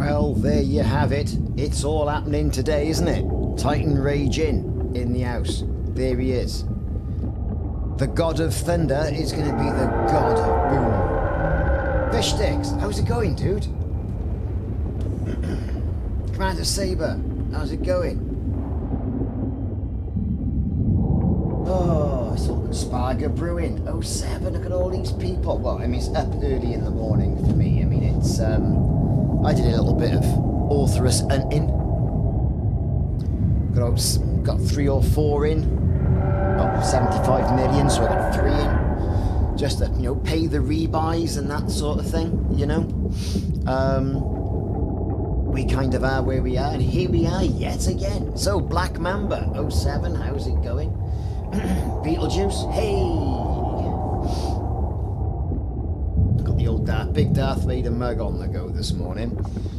Well, there you have it. It's all happening today, isn't it? Titan Raijin in the house. There he is. The god of thunder is going to be the god of boom. Fish sticks, how's it going, dude? Commander Saber, how's it going? Oh, it's all Sparger Brewing. 07, look at all these people. Well, I mean, it's up early in the morning for me. I mean, it's, I did a little bit of authoress hunting. Got 3 or 4 in. Got 75 million, so I got 3 in. Just to, you know, pay the rebuys and that sort of thing, you know. We kind of are where we are, and here we are yet again. So, Black Mamba, 07, how's it going? Beetlejuice, hey! Got the old big Darth Vader mug on the go this morning.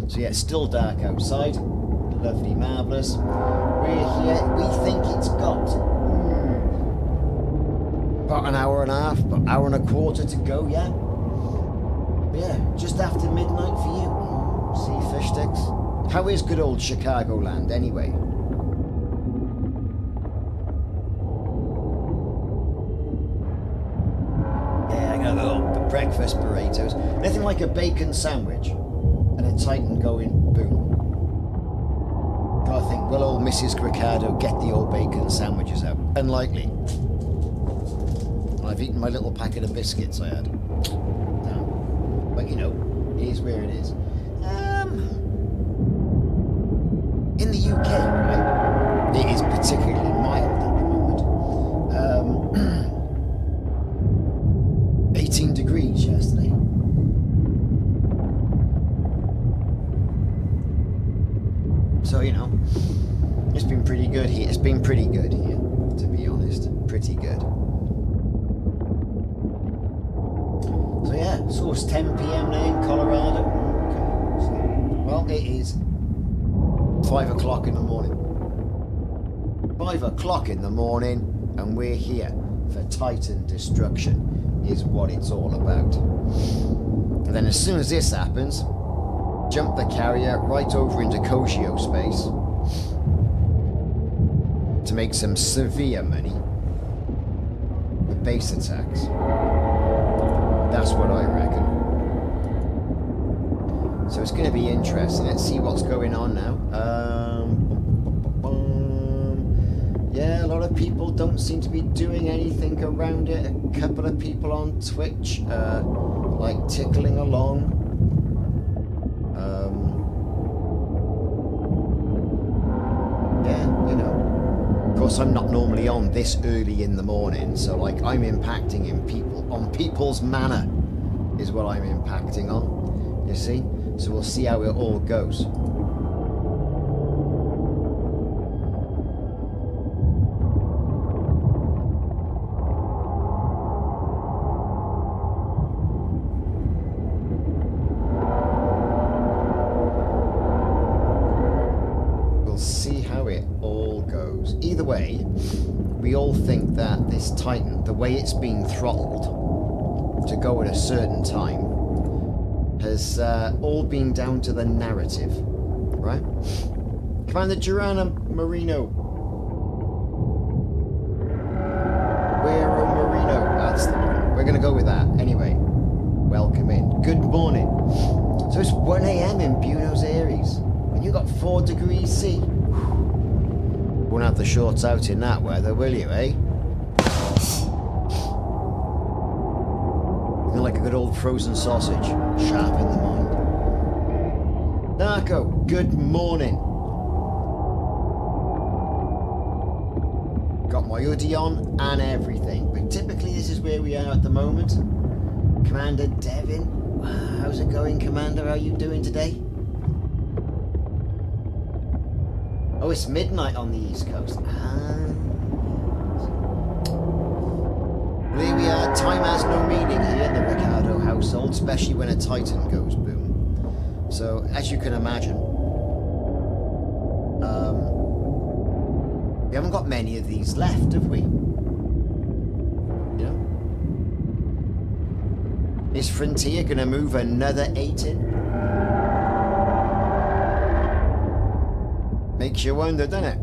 So yeah, it's still dark outside. Lovely, marvellous. We're here, we think it's got about an hour and a half, about an hour and a quarter to go, yeah? Yeah, just after midnight for you. See fish sticks. How is good old Chicagoland anyway? Breakfast burritos, nothing like a bacon sandwich and a Titan going boom. I think, will old Mrs. Ricardo get the old bacon sandwiches out? Unlikely. I've eaten my little packet of biscuits I had. No. But you know, it is where it is. In the UK, right, it is particularly mild at the moment. 18 degrees yesterday. So, you know, it's been pretty good here. It's been pretty good here, to be honest. Pretty good. So, yeah, so it's 10 p.m. now in Colorado. Okay. So, well, it is 5 o'clock in the morning. 5 o'clock in the morning, and we're here for Titan destruction. Is what it's all about. And then as soon as this happens, jump the carrier right over into Kojio space to make some severe money with base attacks. That's what I reckon. So it's going to be interesting. Let's see what's going on now. Yeah, a lot of people don't seem to be doing anything around it. A couple of people on Twitch, like tickling along. Yeah, you know. Of course, I'm not normally on this early in the morning, so like I'm impacting on people's manner is what I'm impacting on. You see? So we'll see how it all goes. We all think that this Titan, the way it's been throttled to go at a certain time, has all been down to the narrative, right? Commander Durana Marino. Guerrero Marino, that's the one. We're going to go with that. Anyway, welcome in. Good morning. So it's 1 a.m. in Buenos Aires, and you got 4 degrees C. Won't have the shorts out in that weather, will you, eh? You're like a good old frozen sausage, sharp in the mind. Narco, good morning. Got my hoodie on and everything, but typically this is where we are at the moment. Commander Devin, how's it going, Commander? How are you doing today? Oh, it's midnight on the East Coast. Well, here we are. Time has no meaning here in the Ricardo household, especially when a Titan goes boom. So, as you can imagine, we haven't got many of these left, have we? You know? Is Frontier going to move another 8 in? Makes you wonder, doesn't it?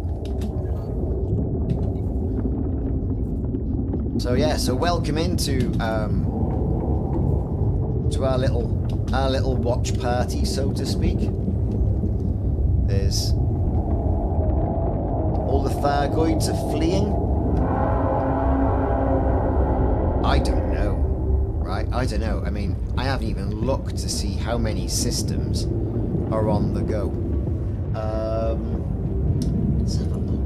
So yeah, so welcome into to our little watch party, so to speak. There's all the Thargoids are fleeing. I don't know, right? I don't know. I mean, I haven't even looked to see how many systems are on the go. Let's have a look.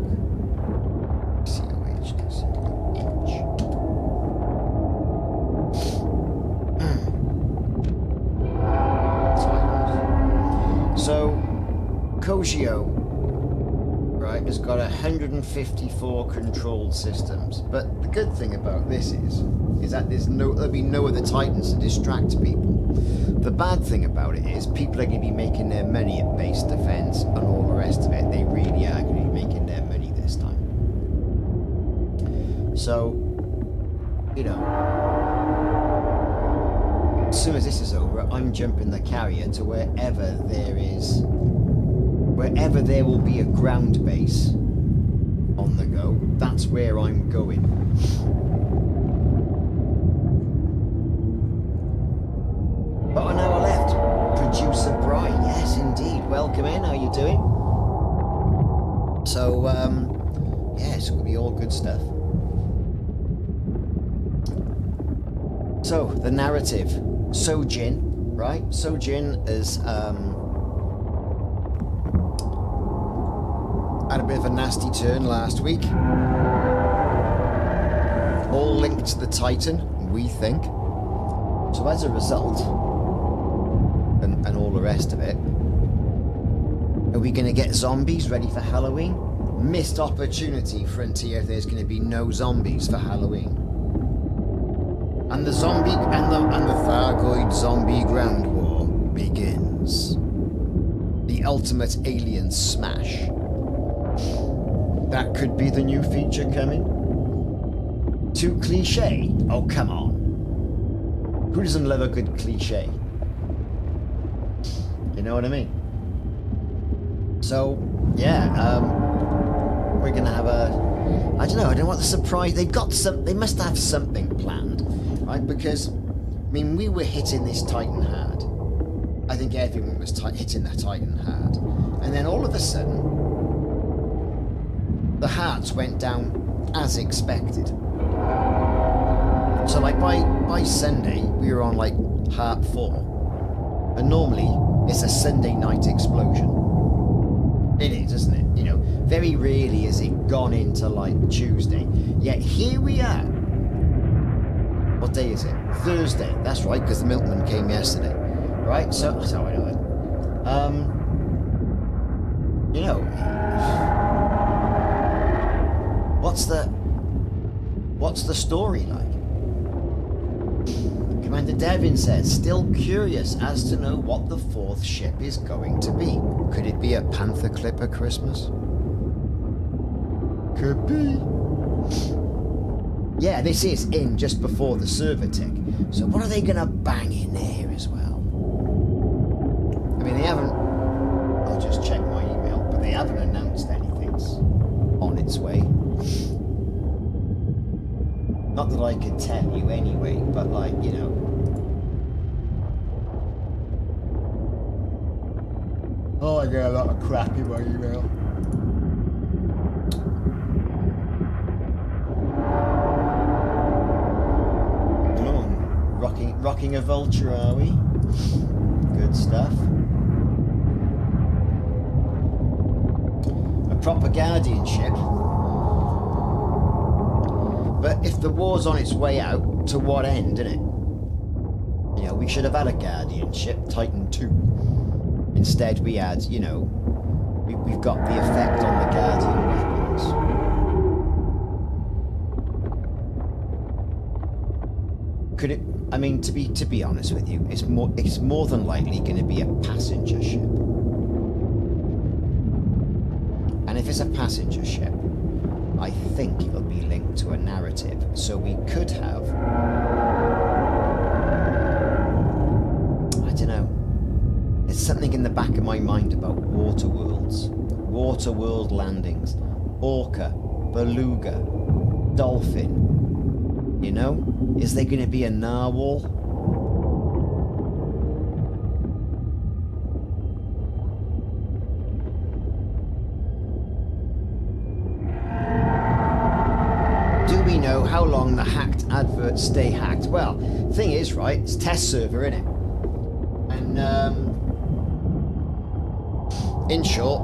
So, Kojio, right, has got 154 controlled systems. But the good thing about this is that there'll be no other Titans to distract people. The bad thing about it is people are going to be making their money at base defense and all the rest of it. They really are going to be making their money this time. So, you know, as soon as this is over, I'm jumping the carrier to wherever there will be a ground base on the go. That's where I'm going. But on our left, producer Bry. Yes, indeed. Welcome in. How you doing? So, yeah, it's going to be all good stuff. So, the narrative. Sojin, right? Sojin is, had a bit of a nasty turn last week. All linked to the Titan, we think. So as a result, and all the rest of it, are we going to get zombies ready for Halloween? Missed opportunity, Frontier, if there's going to be no zombies for Halloween. And the Thargoid zombie ground war begins. The ultimate alien smash. That could be the new feature coming. Too cliche? Oh, come on. Who doesn't love a good cliche? You know what I mean? So, yeah, we're gonna have a... I don't know what the surprise... They must have something planned, right? Because, I mean, we were hitting this Titan hard. I think everyone was hitting the Titan hard. And then all of a sudden, the hearts went down as expected. So like by Sunday, we were on like heart 4. And normally, it's a Sunday night explosion. It is, isn't it? You know, very rarely has it gone into like Tuesday. Yet here we are. What day is it? Thursday. That's right, because the milkman came yesterday. Right? So that's how I know it. You know, what's the story like? Commander Devin says, still curious as to know what the 4th ship is going to be. Could it be a Panther Clipper Christmas? Could be. Yeah, this is in just before the server tick. So what are they going to bang in there as well? I mean, they haven't... I'll just check my email, but they haven't announced anything's on its way. Not that I could tell you anyway, but like, you know. Oh, I get a lot of crap in my email. Oh, rocking a vulture, are we? Good stuff. A proper Guardian ship. But if the war's on its way out, to what end, innit? You know, we should have had a Guardian ship, Titan 2. Instead, we had, you know, we've got the effect on the Guardian weapons. Could it? I mean, to be honest with you, it's more than likely going to be a passenger ship. And if it's a passenger ship, I think it'll be linked to a narrative, so we could have... I don't know. There's something in the back of my mind about water worlds. water world landings, orca, beluga, dolphin. You know? Is there going to be a narwhal? Do we know how long the hacked adverts stay hacked? Well, thing is, right, it's test server, innit? And, in short,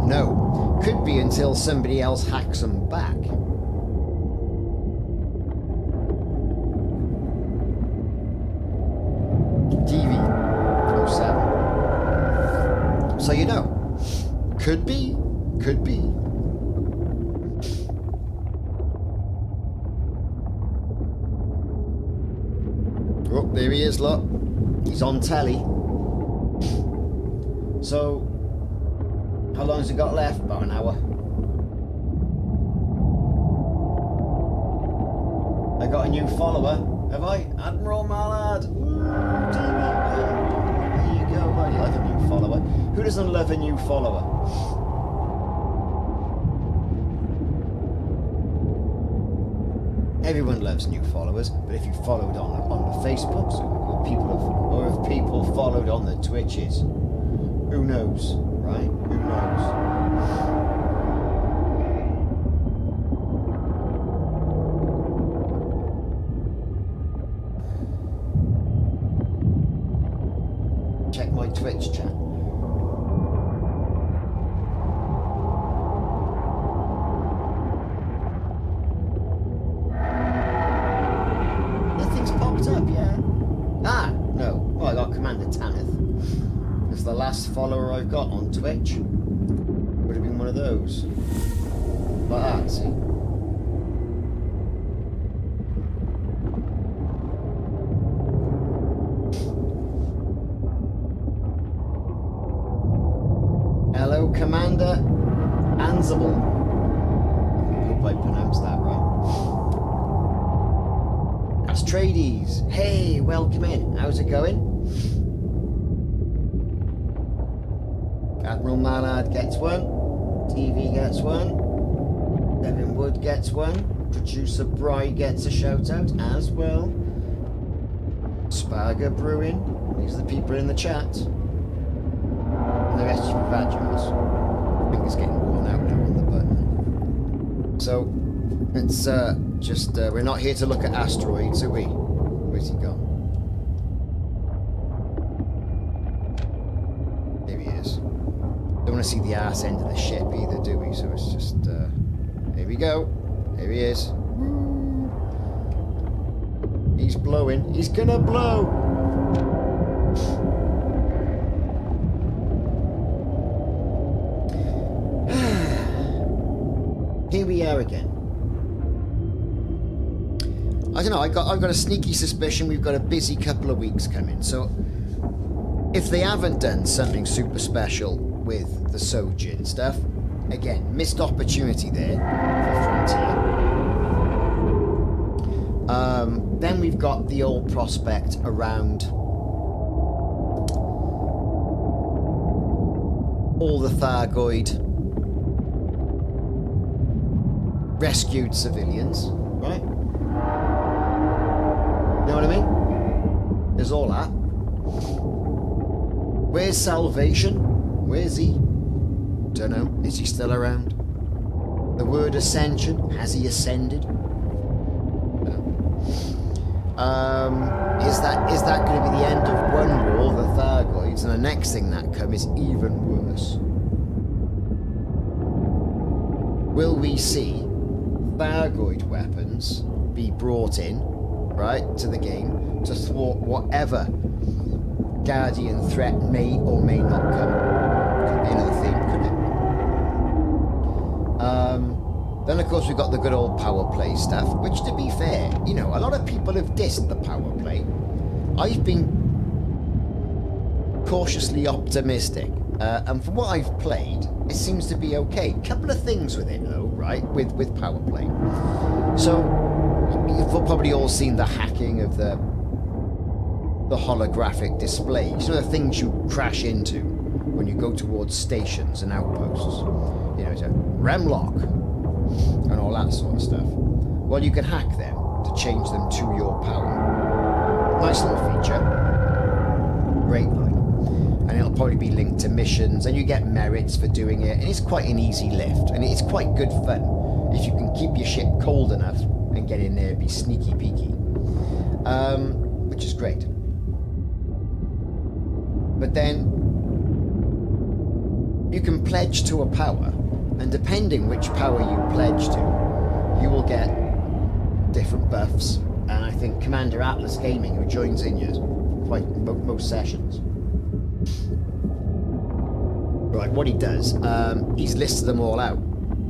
no. Could be until somebody else hacks them back. TV 07. So you know, could be. Oh, there he is, look. He's on telly. So, how long has he got left? About an hour. I got a new follower, have I? Admiral Mallard. There you go. Well, you like a new follower. Who doesn't love a new follower? Everyone loves new followers, but if you followed on the Facebooks, or if people followed on the Twitches, who knows, right? Who knows? Check my Twitch chat. Nothing's popped up yet. Ah, no. Well, I got Commander Tanith. It's the last follower I've got on Twitch. Would have been one of those. Like that, see? Hello, Commander Ansible. I hope I pronounced that right. That's Tradies. Hey, welcome in. How's it going? Admiral Mallard gets one. TV gets one. Devin Wood gets one. Producer Bry gets a shout out as well. Sparger Brewing. These are the people in the chat. And the rest of you vaginals. I think it's getting worn out now on the button. So, it's just, we're not here to look at asteroids, are we? Where's he gone? There he is. Don't want to see the arse end of the ship either, do we? So it's just, here we go. Here he is. Woo. He's blowing. He's gonna blow! Here we are again. I don't know, I've got a sneaky suspicion we've got a busy couple of weeks coming. So if they haven't done something super special with the Sojin stuff, again, missed opportunity there for Frontier. Then we've got the old prospect around all the Thargoid rescued civilians, right? You know what I mean? There's all that. Where's Salvation? Where's he? Don't know. Is he still around? The word ascension, has he ascended? No. Is that going to be the end of one war, the Thargoids, and the next thing that comes is even worse? Will we see Thargoid weapons be brought in, right, to the game to thwart whatever Guardian threat may or may not come? Could be another theme, couldn't it? Then of course we've got the good old power play stuff, which to be fair, you know, a lot of people have dissed the power play. I've been cautiously optimistic, and from what I've played, it seems to be okay. Couple of things with it though, right, with power play. So you've probably all seen the hacking of the holographic displays, you know, the things you crash into when you go towards stations and outposts. You know, to rem lock and all that sort of stuff. Well, you can hack them to change them to your power. Nice little feature. Great line. And it'll probably be linked to missions, and you get merits for doing it, and it's quite an easy lift, and it's quite good fun if you can keep your ship cold enough and get in there and be sneaky peeky, which is great. But then you can pledge to a power, and depending which power you pledge to, you will get different buffs. And I think Commander Atlas Gaming, who joins in you quite most sessions, right, what he does, he's listed them all out.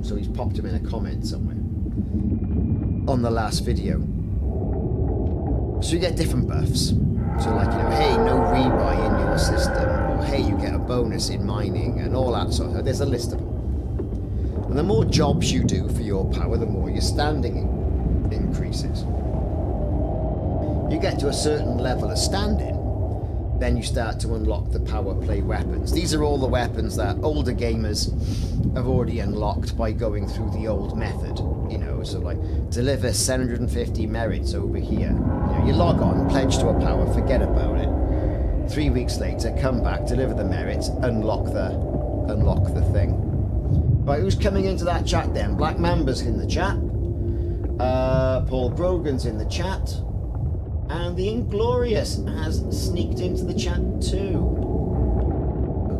So he's popped them in a comment somewhere on the last video. So you get different buffs. So like, you know, hey, no rebuy in your system, or hey, you get a bonus in mining, and all that sort of. There's a list of them. And the more jobs you do for your power, the more your standing increases. You get to a certain level of standing, then you start to unlock the power play weapons. These are all the weapons that older gamers have already unlocked by going through the old method. You know, so like, deliver 750 merits over here. You know, you log on, pledge to a power, forget about it. 3 weeks later, come back, deliver the merits, unlock the thing. Right, who's coming into that chat then? Black Mamba's in the chat. Paul Grogan's in the chat. And the Inglorious has sneaked into the chat too.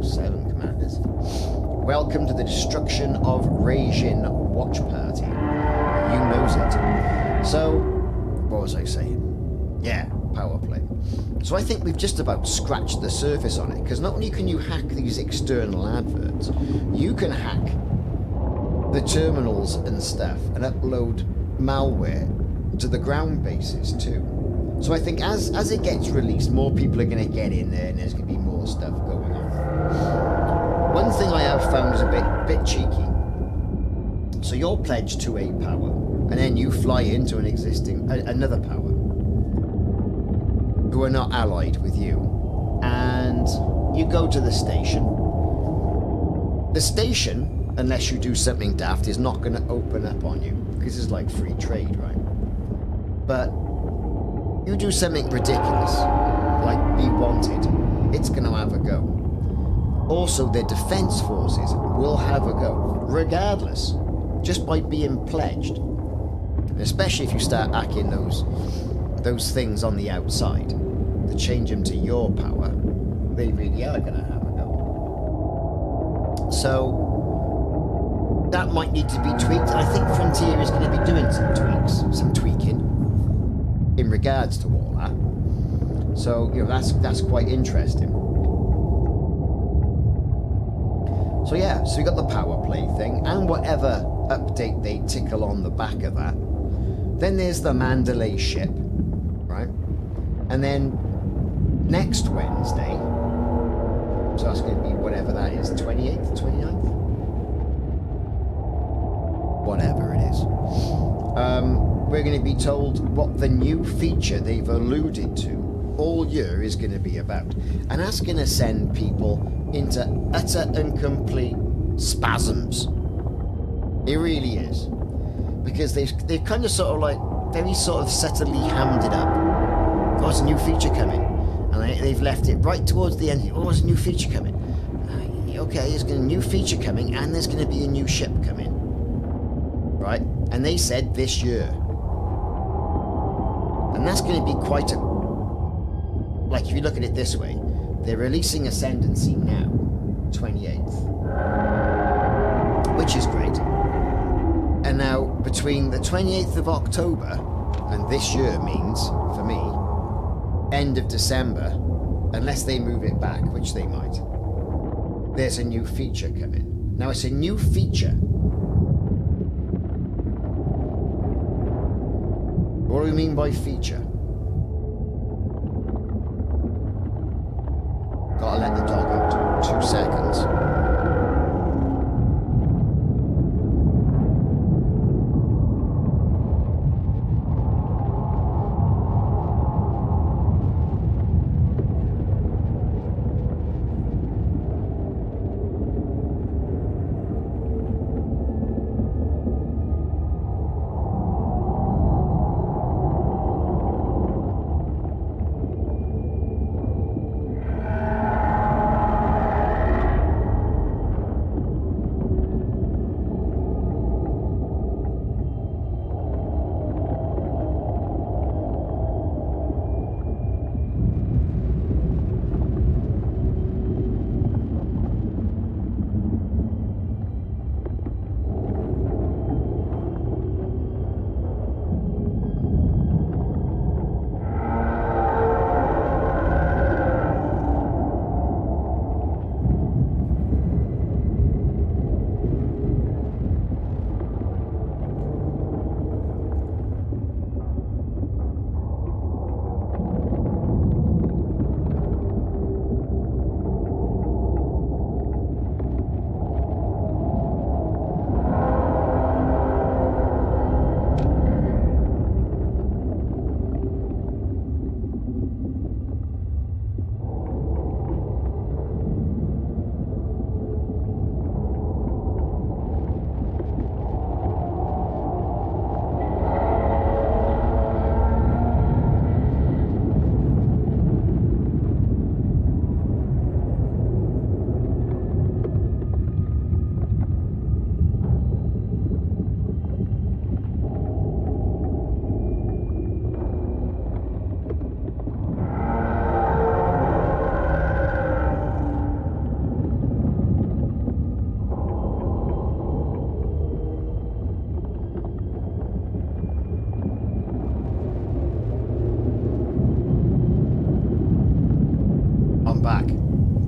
07 commanders. Welcome to the destruction of Raijin watch party. You knows it. So, what was I saying? Yeah, power play. So I think we've just about scratched the surface on it, because not only can you hack these external adverts, you can hack the terminals and stuff and upload malware to the ground bases too. So I think as it gets released, more people are going to get in there, and there's going to be more stuff going on. One thing I have found is a bit cheeky. So you're pledged to a power, and then you fly into another power who are not allied with you, and you go to the station. The station, unless you do something daft, is not going to open up on you, because it's like free trade, right? But you do something ridiculous, like be wanted, it's going to have a go. Also, their defense forces will have a go, regardless, just by being pledged. Especially if you start hacking those things on the outside to change them to your power, they really are going to have a go. So that might need to be tweaked. I think Frontier is going to be doing some tweaking in regards to all that. So, you know, that's quite interesting. So yeah, so you got the power play thing, and whatever update they tickle on the back of that. Then there's the Mandalay ship, right? And then next Wednesday, so that's going to be whatever that is, 28th, 29th? Whatever it is. We're going to be told what the new feature they've alluded to all year is going to be about. And that's going to send people into utter and complete spasms. It really is. Because they've kind of sort of like, very sort of subtly hammed it up. Oh, there's a new feature coming. And they've left it right towards the end. Oh, there's a new feature coming. Okay, there's a new feature coming, and there's going to be a new ship coming. Right? And they said this year. And that's going to be quite a... Like, if you look at it this way, they're releasing Ascendancy now, 28th. Which is great. And now, between the 28th of October and this year means, for me, end of December, unless they move it back, which they might, there's a new feature coming. Now, it's a new feature. What do we mean by feature? Gotta let the dog out. 2 seconds.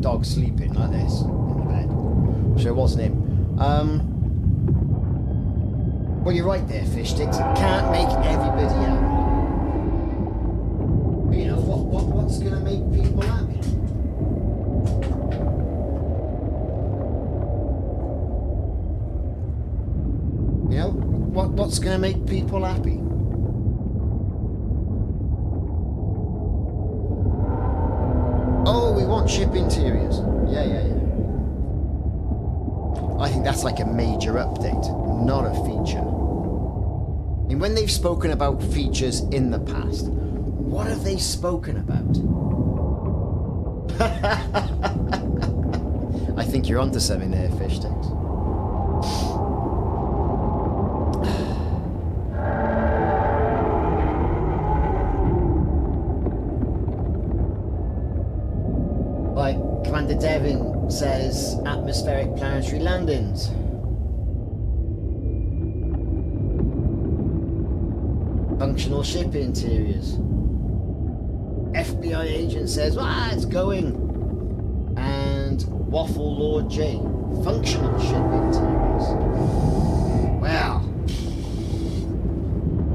dog sleeping like this in the bed. So it wasn't him. Well, you're right there, fish sticks. Can't make everybody happy. You know what's gonna make people happy? You know what's gonna make people happy? Oh, we want ship interiors. Yeah. I think that's like a major update, not a feature. I mean, when they've spoken about features in the past, what have they spoken about? I think you're onto something there, fish sticks. Like Commander Devin says, atmospheric planetary landings. Functional ship interiors. FBI agent says, it's going. And Waffle Lord J, functional ship interiors. Well,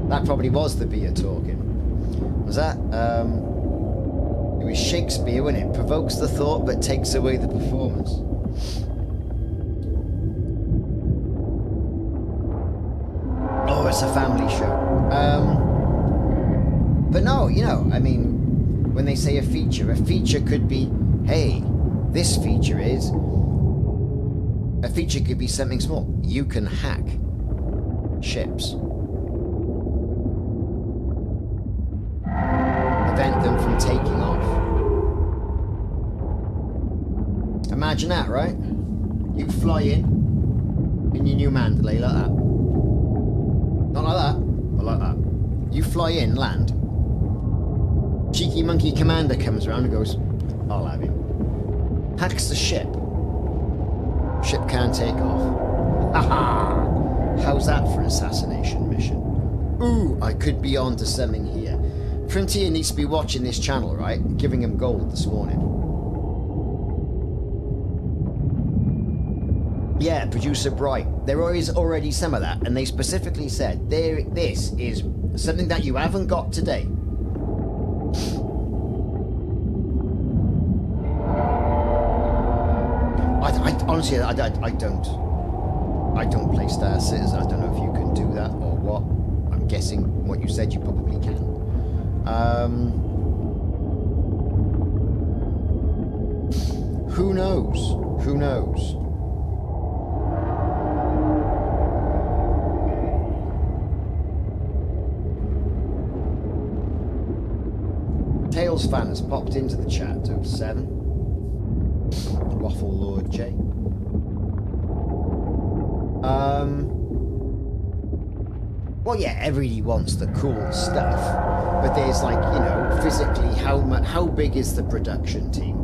that probably was the beer talking. Was that? It was Shakespeare, when it provokes the thought but takes away the performance. Oh, it's a family show. But no, you know, I mean, when they say a feature could be, hey, this feature is... A feature could be something small. You can hack ships. Prevent them from taking off. Imagine that, right? You fly in your new Mandalay like that. Not like that, but like that. You fly in, land. Cheeky monkey commander comes around and goes, I'll have him. Hacks the ship. Ship can't take off. Haha! How's that for an assassination mission? Ooh, I could be on to something here. Frontier needs to be watching this channel, right? Giving him gold this morning. Yeah, Producer Bright. There is already some of that, and they specifically said, this is something that you haven't got today. Honestly, I don't play Star Citizen. I don't know if you can do that or what. I'm guessing what you said you probably can. Who knows? Who knows? Tails fan has popped into the chat to 7. Waffle Lord J. Well, yeah, everybody wants the cool stuff, but there's like, you know, physically how big is the production team,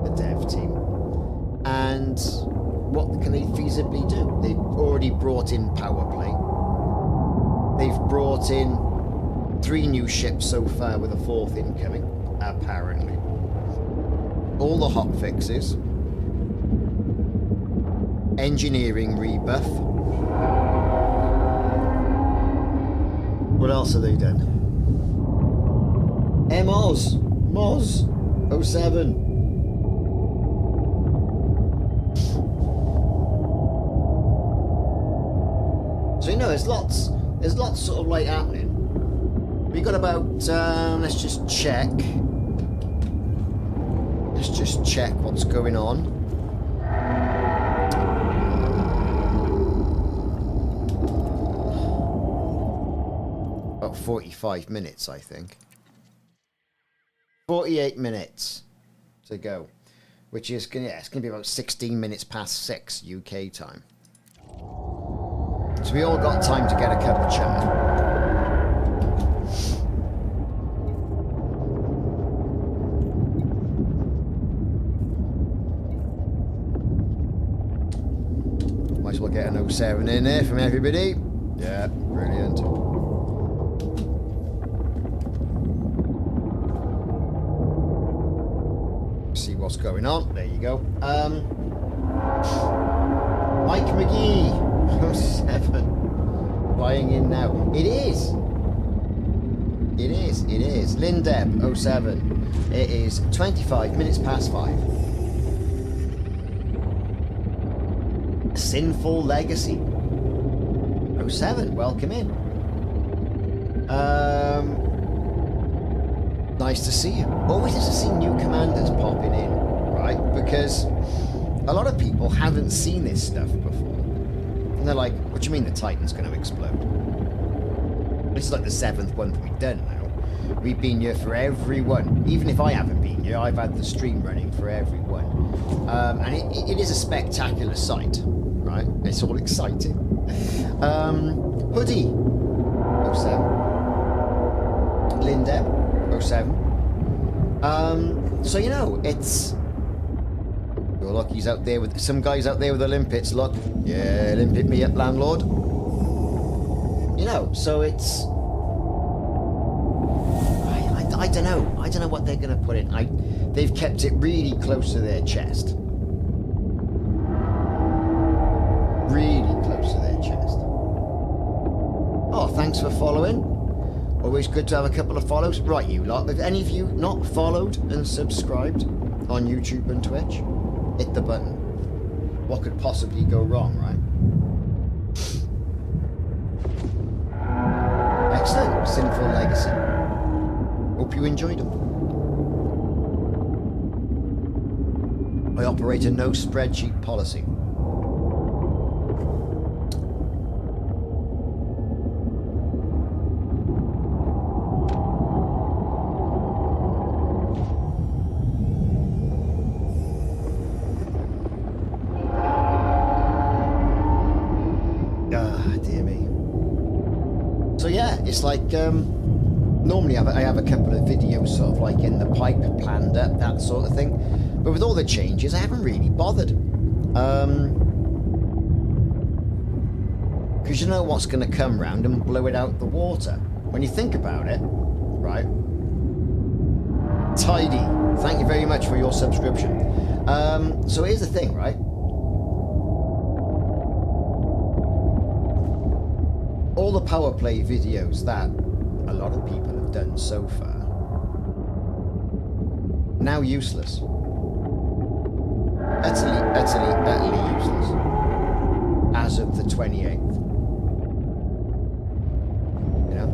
the dev team, and what can they feasibly do? They've already brought in power play. They've brought in 3 new ships so far, with a 4th incoming, apparently. All the hot fixes. Engineering rebuff. What else have they done? Moz 07. So you know, there's lots sort of like happening. We got about let's just check what's going on. About 45 minutes, I think. 48 minutes to go, which is it's gonna be about 16 minutes past 6 UK time. So we all got time to get a cup of chatting. Might as well get an 07 in there from everybody. Yeah, brilliant. See what's going on. There you go. Mike McGee, 07. Flying in now. It is. Lindeb, 07. It is 25 minutes past 5. Sinful Legacy, 07. Welcome in. Nice to see you. Always nice to see new commanders popping in, right? Because a lot of people haven't seen this stuff before. And they're like, what do you mean the Titan's going to explode? This is like the 7th one that we've done now. We've been here for every one. Even if I haven't been here, I've had the stream running for every one. And it is a spectacular sight, right? It's all exciting. Hoodie, 07. Lindeb, 07. So, you know, it's... Oh, look, he's out there with... Some guy's out there with the limpets, look. Yeah, limpet me up, landlord. You know, so it's... I don't know. I don't know what they're going to put in. They've kept it really close to their chest. Really close to their chest. Oh, thanks for following. Always good to have a couple of follows. Right, you lot. If any of you not followed and subscribed on YouTube and Twitch, hit the button. What could possibly go wrong, right? Excellent. Sinful Legacy. Hope you enjoyed them. I operate a no spreadsheet policy. It's like, normally I have a couple of videos sort of like in the pipe planned up, that sort of thing. But with all the changes, I haven't really bothered. Because you know what's going to come round and blow it out the water. When you think about it, right? Tidy, thank you very much for your subscription. So here's the thing, right? All the power play videos that a lot of people have done so far, now useless. Utterly useless. As of the 28th. You know?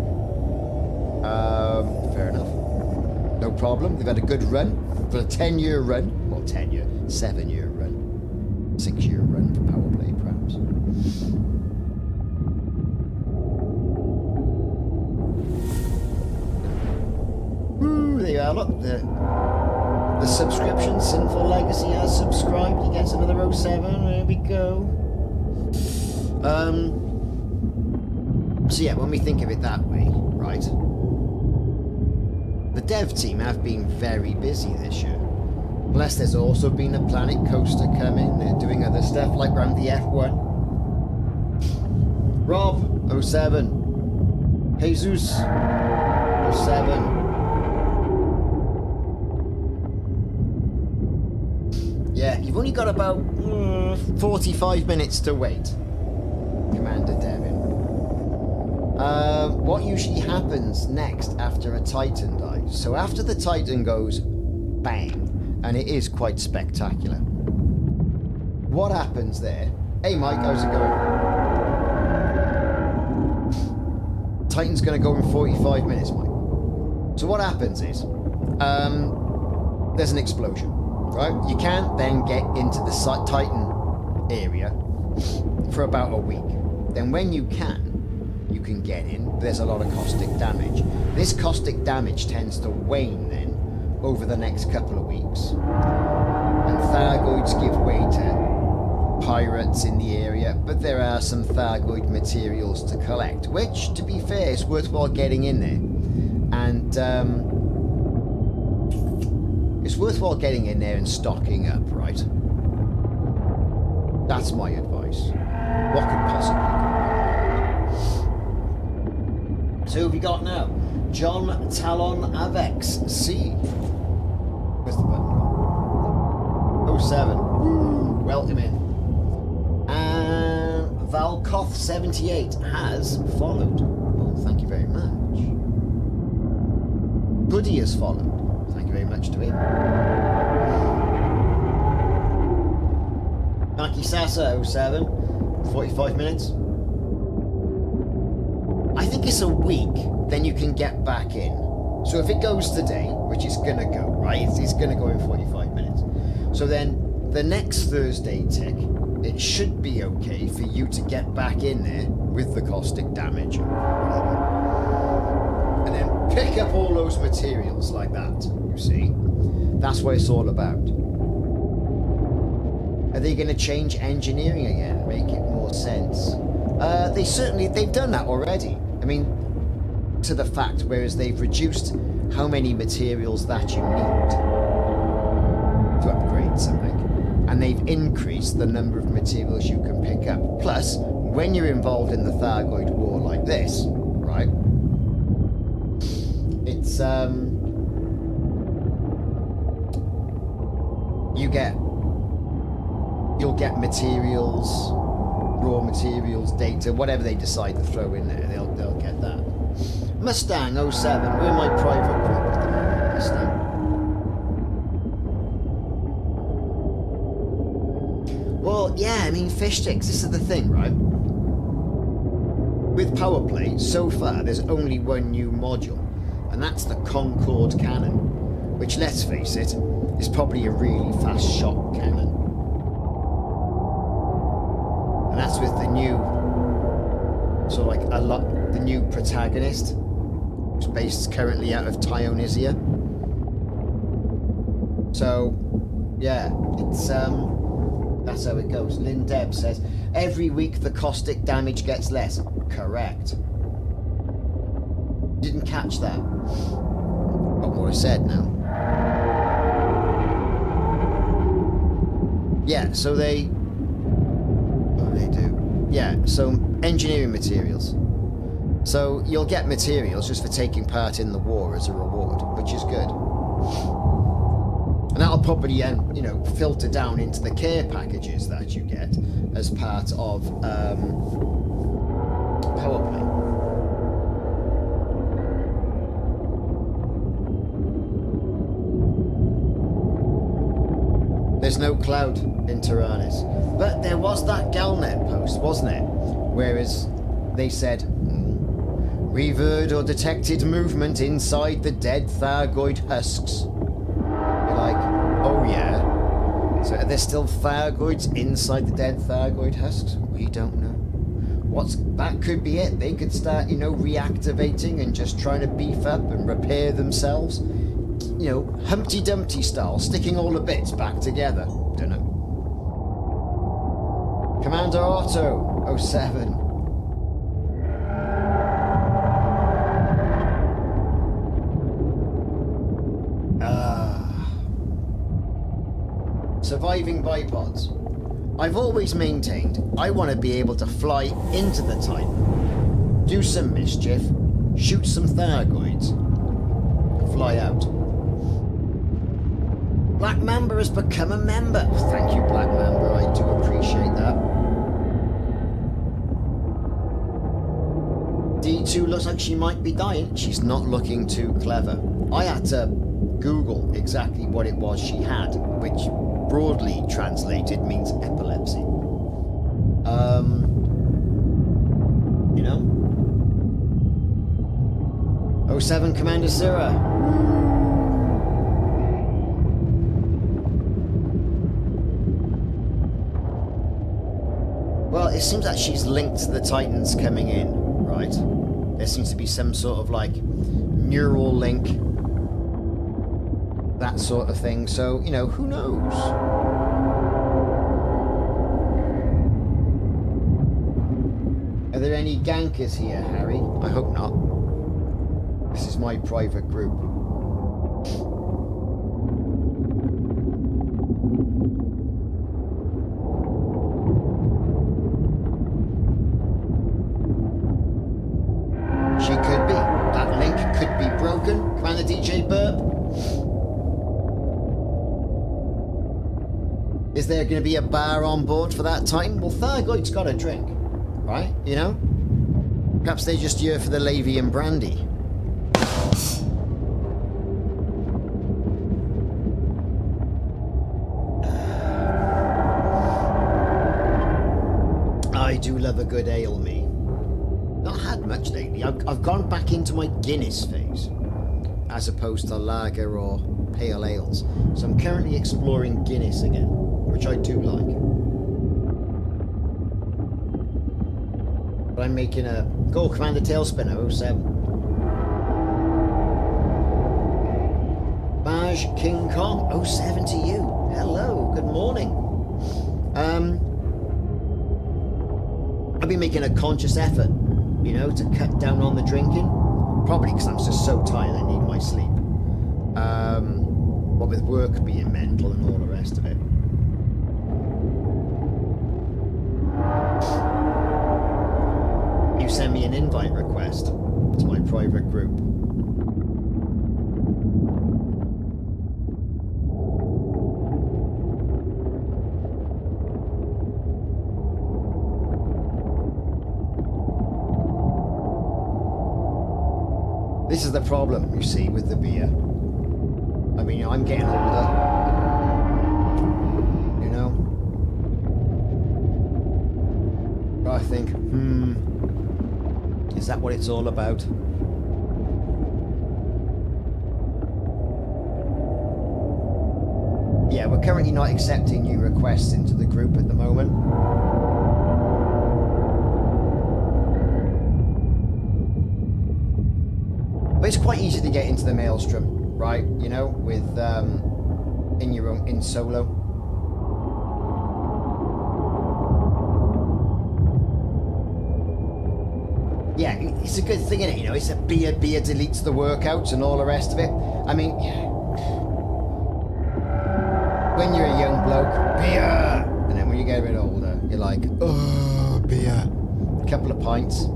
Fair enough. No problem. They've had a good run. For a 10-year run. Well, 10-year. 7-year run. 6-year run for power play, perhaps. There you are, look, the subscription, Sinful Legacy has subscribed, he gets another 07, there we go. So yeah, when we think of it that way, right, the dev team have been very busy this year. Plus there's also been a Planet Coaster coming, they're doing other stuff like around the F1. Rob, 07. Jesus, 07. Yeah, you've only got about 45 minutes to wait, Commander Devin. What usually happens next after a Titan dies? So after the Titan goes bang, and it is quite spectacular. What happens there? Hey Mike, how's it going? Titan's going to go in 45 minutes, Mike. So what happens is, there's an explosion. Right, you can't then get into the Titan area for about a week. Then when you can get in, there's a lot of caustic damage. This caustic damage tends to wane then over the next couple of weeks. And Thargoids give way to pirates in the area, but there are some Thargoid materials to collect, which, to be fair, is worthwhile getting in there. And, it's worthwhile getting in there and stocking up, right? That's my advice. What could possibly go wrong? So who have we got now? John Talon Avex C. Where's the button? 07. Woo, welcome in. And Valkoth78 has followed. Well, thank you very much. Goody has followed. Thank you very much to him. Naki Sasa 07. 45 minutes. I think it's a week, then you can get back in. So if it goes today, which it's gonna go, right? It's gonna go in 45 minutes. So then the next Thursday tick, it should be okay for you to get back in there with the caustic damage. And then pick up all those materials like that, you see? That's what it's all about. Are they gonna change engineering again, make it more sense? They've done that already. I mean, to the fact, whereas they've reduced how many materials that you need to upgrade something, and they've increased the number of materials you can pick up. Plus, when you're involved in the Thargoid war like this, right, it's you'll get materials, raw materials, data, whatever they decide to throw in there, they'll get that. Mustang 07, we're my private group at the moment, Mustang. Well, yeah, I mean, fish sticks, this is the thing, right? With power play, so far, there's only one new module, and that's the Concorde cannon, which, let's face it, is probably a really fast shot cannon. And that's with the new, sort of like the new protagonist, who's based currently out of Tyonisia. So, yeah, it's that's how it goes. Lynn Deb says, every week the caustic damage gets less. Correct. Didn't catch that. Got what I said now. Yeah, so what do they do? Yeah, so engineering materials. So you'll get materials just for taking part in the war as a reward, which is good. And that'll probably, you know, filter down into the care packages that you get as part of power play. There's no cloud in Tyrannus. But there was that Galnet post, wasn't it? Whereas they said, we've heard or detected movement inside the dead Thargoid husks. You're like, oh yeah? So are there still Thargoids inside the dead Thargoid husks? We don't know. That could be it. They could start, you know, reactivating and just trying to beef up and repair themselves. You know, Humpty Dumpty style, sticking all the bits back together. Don't know. Commander Otto 07. Surviving bipods. I've always maintained I want to be able to fly into the Titan, do some mischief, shoot some Thargoids, fly out. Black Mamba has become a member. Thank you, Black Mamba. I do appreciate that. D2 looks like she might be dying. She's not looking too clever. I had to Google exactly what it was she had, which broadly translated means epilepsy. You know? 07 Commander Syrah. Well, it seems that she's linked to the Titans coming in, right? There seems to be some sort of like neural link, that sort of thing. So, you know, who knows? Are there any gankers here, Harry? I hope not. This is my private group. She could be. That link could be broken. Commander DJ Burp. Is there going to be a bar on board for that Titan? Well, Thargoid's got a drink, right? You know? Perhaps they're just here for the Lavian brandy. I do love a good ale, me. Not had much lately. I've gone back into my Guinness phase, as opposed to lager or pale ales. So I'm currently exploring Guinness again, which I do like. But I'm making a Go Commander Tailspinner 07. Maj King Kong 07 to you. Hello, good morning. I've been making a conscious effort, you know, to cut down on the drinking. Probably because I'm just so tired I need my sleep. What with work being mental and all the rest of it. You send me an invite request to my private group. This is the problem, you see, with the beer. I mean, I'm getting older. You know? But I think, is that what it's all about? Yeah, we're currently not accepting new requests into the group at the moment. But it's quite easy to get into the Maelstrom, right? You know, with in solo. Yeah, it's a good thing, isn't it? You know, it's a beer deletes the workouts and all the rest of it. I mean, when you're a young bloke, beer, and then when you get a bit older, you're like, oh, beer, a couple of pints.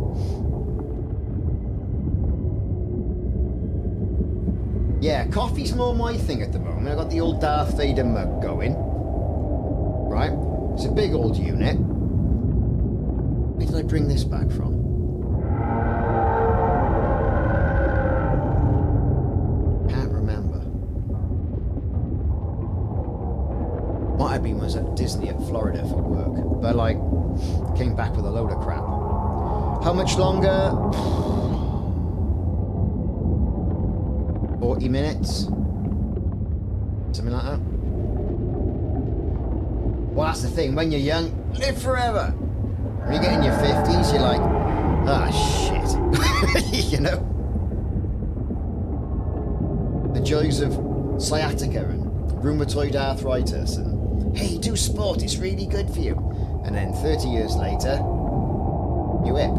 Yeah, coffee's more my thing at the moment. I got the old Darth Vader mug going. Right? It's a big old unit. Where did I bring this back from? Can't remember. Might have been when I was at Disney at Florida for work. But, like, came back with a load of crap. How much longer? 40 minutes? Something like that? Well, that's the thing. When you're young, live forever. When you get in your 50s, you're like, ah, shit. You know? The joys of sciatica and rheumatoid arthritis and, hey, do sport, it's really good for you. And then 30 years later, you whip.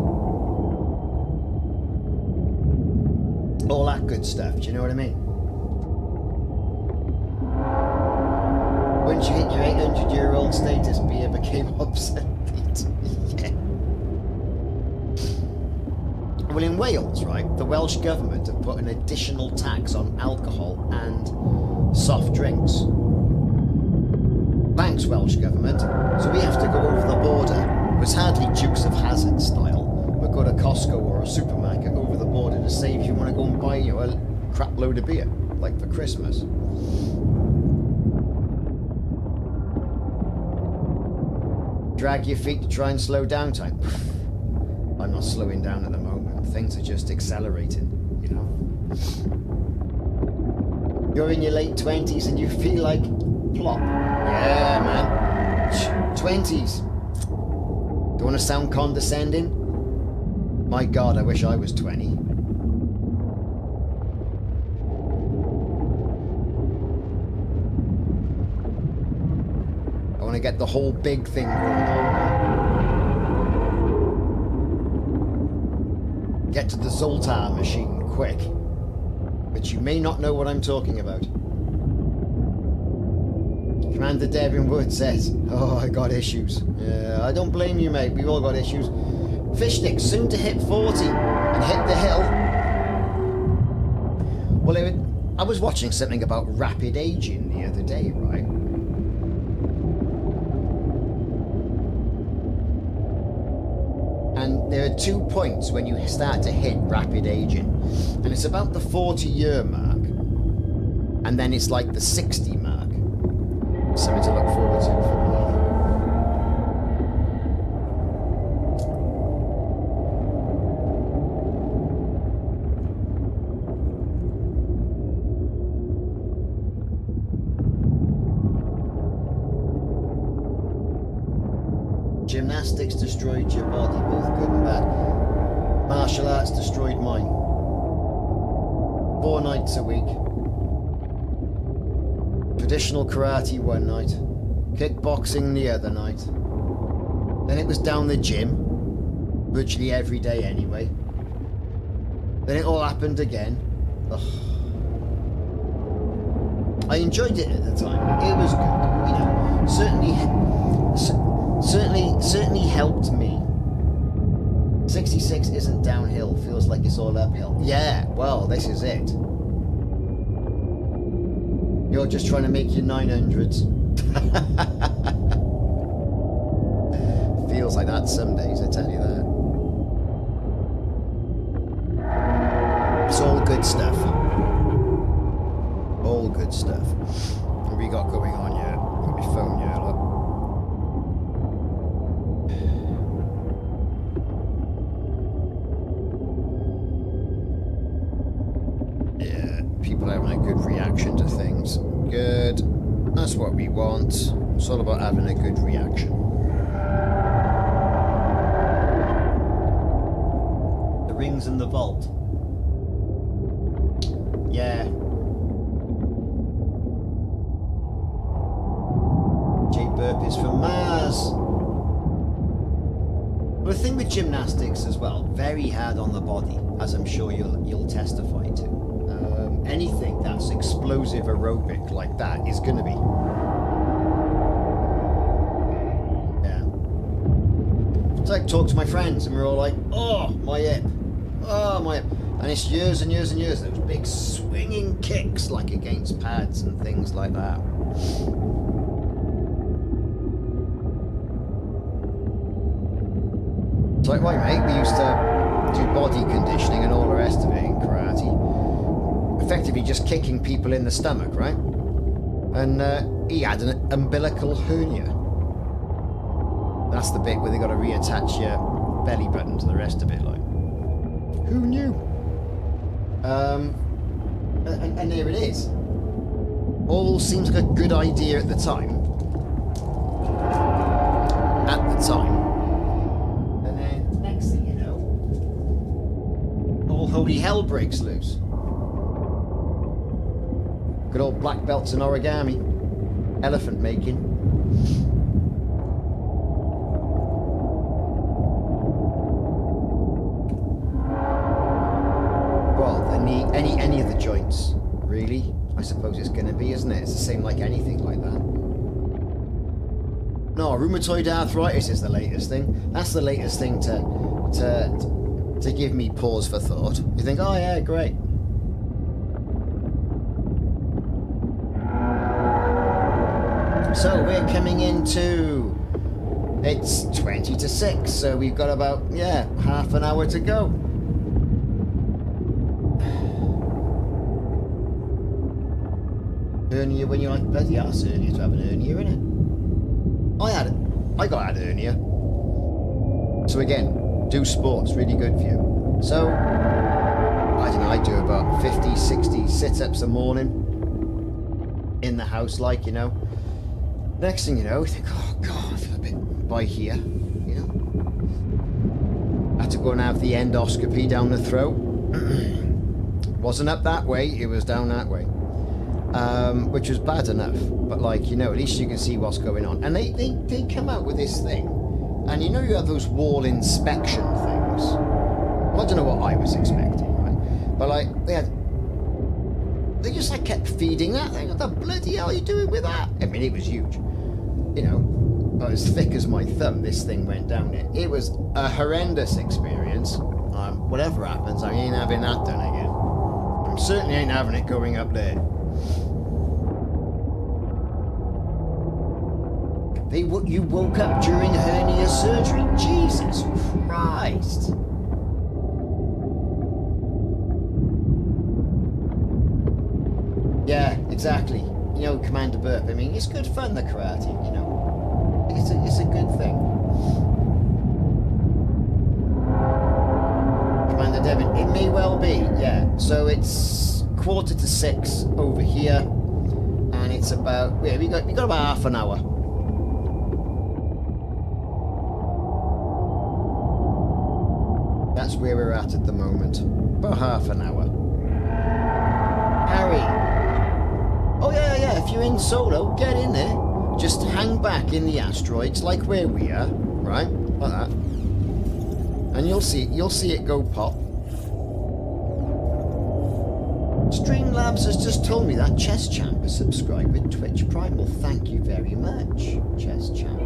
All that good stuff, do you know what I mean? Once you hit your 800-year-old status, beer became obsolete. Yeah. Well, in Wales, right, the Welsh government have put an additional tax on alcohol and soft drinks. Thanks, Welsh government. So we have to go over the border. It was hardly Dukes of Hazzard style, but go to Costco or a supermarket over the border to save if you want to go and buy, you know, a crap load of beer, like for Christmas. Drag your feet to try and slow down time. I'm not slowing down at the moment. Things are just accelerating, you know. You're in your late 20s and you feel like plop. Yeah, man. 20s. Do you want to sound condescending? My God, I wish I was 20. I want to get the whole big thing going on. Get to the Zoltar machine quick. But you may not know what I'm talking about. Commander Devin Wood says, oh, I got issues. Yeah, I don't blame you, mate. We've all got issues. Fishstick soon to hit 40 and hit the hill. Well, I was watching something about rapid aging the other day, right? there are 2 points when you start to hit rapid aging. And it's about the 40-year mark. And then it's like the 60 mark. Something to look forward to for me. Gymnastics destroyed your body, both good and bad. Martial arts destroyed mine. 4 nights a week. Traditional karate one night. Kickboxing the other night. Then it was down the gym. Virtually every day anyway. Then it all happened again. Ugh. I enjoyed it at the time. It was good. You know, certainly helped me. 66 isn't downhill, feels like it's all uphill. Yeah, well, this is it. You're just trying to make your 900s. Feels like that some days, I tell you that. It's all good stuff. All good stuff. What have we got going on here? Got my phone here, look. People having a good reaction to things. Good. That's what we want. It's all about having a good reaction. The rings in the vault. Yeah. Burpees from Mars. But the thing with gymnastics as well, very hard on the body, as I'm sure you'll testify to. Anything that's explosive aerobic like that is going to be. Yeah. It's like talk to my friends and we're all like, oh, my hip. Oh, my hip. And it's years and years and years. Those big swinging kicks like against pads and things like that. It's like, right, mate, we used to do body conditioning and all the rest of it in karate. Effectively just kicking people in the stomach, right? And he had an umbilical hernia. That's the bit where they got to reattach your belly button to the rest of it, like. Who knew? And there it is. All seems like a good idea at the time. At the time. And then, next thing you know, all holy hell breaks loose. Good old black belts in origami. Elephant making. Well, any of the joints, really. I suppose it's going to be, isn't it? It's the same like anything like that. No, rheumatoid arthritis is the latest thing. That's the latest thing to give me pause for thought. You think, oh yeah, great. So we're coming into, it's 20 to 6, so we've got about, yeah, half an hour to go. Hernia when you're like, bloody ass hernia to have an hernia, innit? I got an hernia. So again, do sports, really good for you. So, I don't know, I do about 50, 60 sit-ups a morning. In the house, like, you know. Next thing you know, you think, oh God, I feel a bit by here, you know. Had to go and have the endoscopy down the throat. Wasn't up that way, it was down that way. Which was bad enough, but like, you know, at least you can see what's going on. And they come out with this thing, and you know you have those wall inspection things. Well, I don't know what I was expecting, right? But like, they just like kept feeding that thing. What the bloody hell are you doing with that? I mean, it was huge. You know, about as thick as my thumb, this thing went down it. It was a horrendous experience. Whatever happens, I ain't having that done again. I certainly ain't having it going up there. You woke up during hernia surgery. Jesus Christ. Yeah, exactly. You know, Commander Burp, I mean, it's good fun, the karate, you know. It's a good thing. Commander Devon, it may well be, yeah. So it's 5:45 over here, and it's about, yeah, we got about half an hour. That's where we're at the moment. About half an hour. Harry. Oh yeah, if you're in solo, get in there. Just hang back in the asteroids like where we are, right? Like that. And you'll see it go pop. Streamlabs has just told me that Chess Champ has subscribed with Twitch Prime. Well, thank you very much, Chess Champ.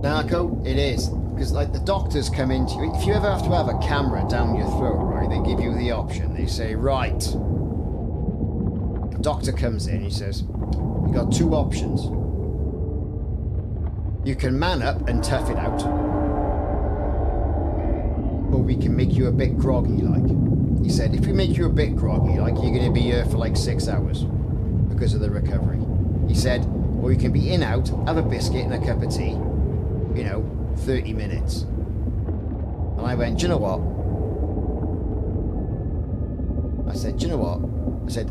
Narco, it is. Because, like, the doctors come into you. If you ever have to have a camera down your throat, right, they give you the option. They say, right. The doctor comes in, he says, you got two options. You can man up and tough it out. Or we can make you a bit groggy, like. He said, if we make you a bit groggy, like, you're going to be here for, like, 6 hours. Because of the recovery. He said, or you can be in, out, have a biscuit and a cup of tea. You know, 30 minutes. And I went, do you know what? I said, do you know what? I said,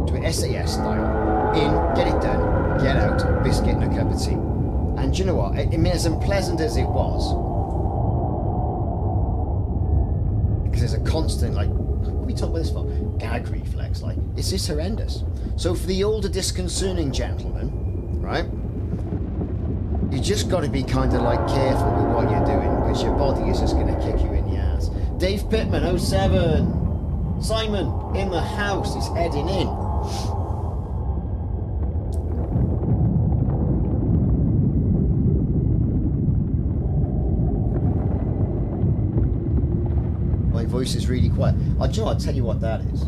do it SAS style. In, get it done, get out, biscuit and a cup of tea. And do you know what? I mean, as unpleasant as it was, because there's a constant, like, what are we talking about this for? Gag reflex, like, it's just horrendous. So for the older disconcerting gentleman, right? You just got to be kind of like careful with what you're doing because your body is just going to kick you in the ass. Dave Pittman, 07. Simon, in the house, is heading in. My voice is really quiet. Do you know, I'll tell you what that is.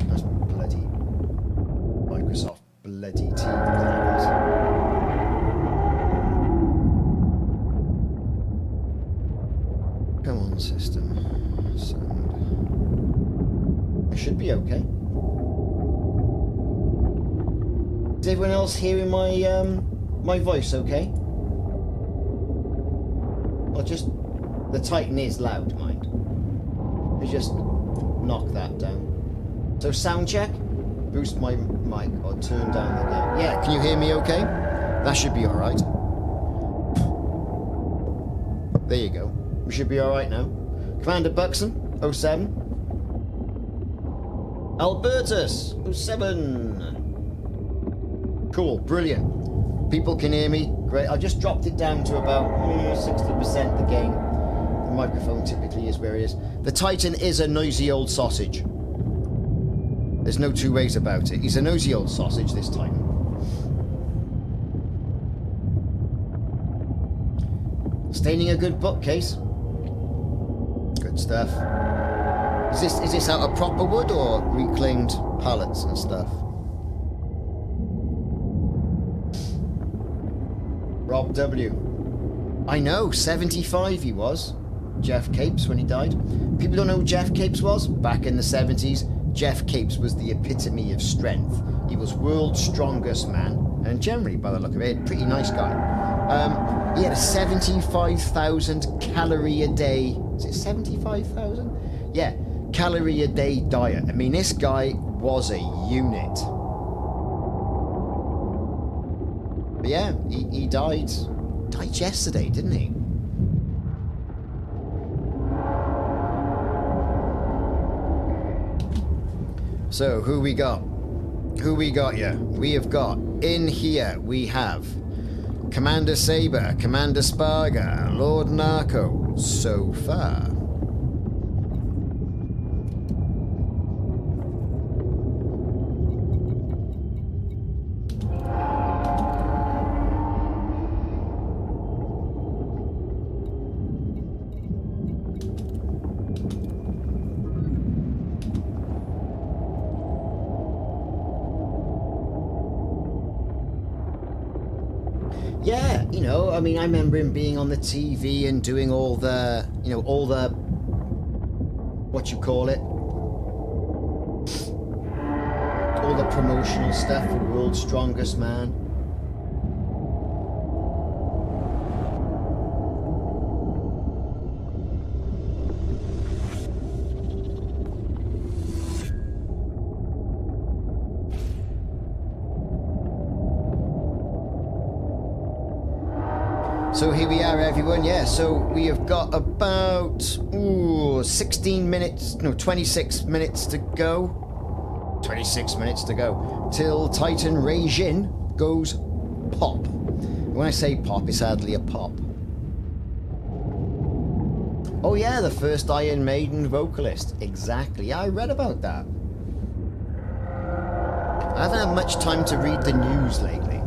That's bloody Microsoft bloody Teams, that is. Come on, system. Sound. I should be okay. Is everyone else hearing my voice okay? Or just... The Titan is loud, mind. You just knock that down. So sound check. Boost my mic or turn down the gain. Yeah, can you hear me okay? That should be alright. There you go. We should be alright now. Commander Buxton, 07. Albertus, 07. Cool, brilliant. People can hear me. Great. I just dropped it down to about 60% the gain. The microphone typically is where it is. The Titan is a noisy old sausage. There's no two ways about it. He's a noisy old sausage, this Titan. Staining a good bookcase. Good stuff. Is this out of proper wood or reclaimed pallets and stuff? Rob W. I know, 75 he was. Jeff Capes when he died. People don't know who Jeff Capes was? Back in the 70s, Jeff Capes was the epitome of strength. He was world's strongest man, and generally, by the look of it, pretty nice guy. He had a 75,000 calorie a day. Is it 75,000? Yeah, calorie a day diet. I mean, this guy was a unit. But yeah, he died yesterday, didn't he? So, who we got? Who we got here? We have got, in here, we have Commander Saber, Commander Sparga, Lord Narco, so far. know. I mean, I remember him being on the TV and doing all the, you know, all the, what you call it, all the promotional stuff for World's Strongest Man. So here we are, everyone. Yeah, so we have got about 16 minutes, no, 26 minutes to go. 26 minutes to go till Titan Raijin goes pop. When I say pop, it's hardly a pop. Oh yeah, the first Iron Maiden vocalist. Exactly. Yeah, I read about that. I haven't had much time to read the news lately.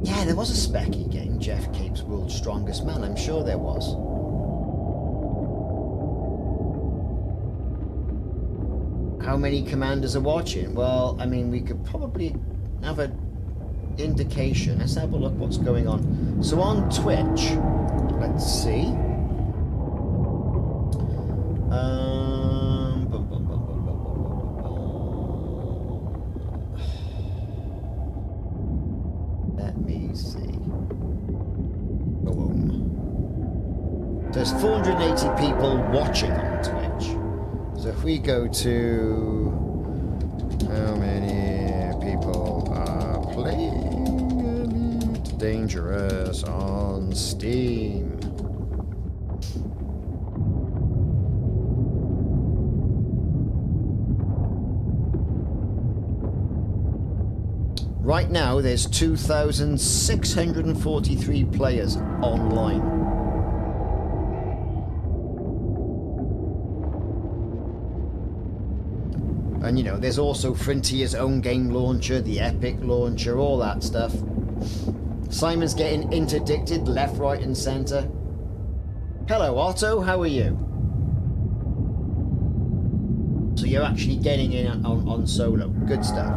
Yeah, there was a specky game, Jeff Cape's World's Strongest Man. I'm sure there was. How many commanders are watching? Well, I mean, we could probably have an indication. Let's have a look what's going on. So on Twitch, let's see. Let me see. Boom. There's 480 people watching on Twitch. So if we go to how many people are playing Elite Dangerous on Steam. Right now there's 2,643 players online. And you know, there's also Frontier's own game launcher, the Epic launcher, all that stuff. Simon's getting interdicted left, right and centre. Hello Otto, how are you? So you're actually getting in on solo. Good stuff.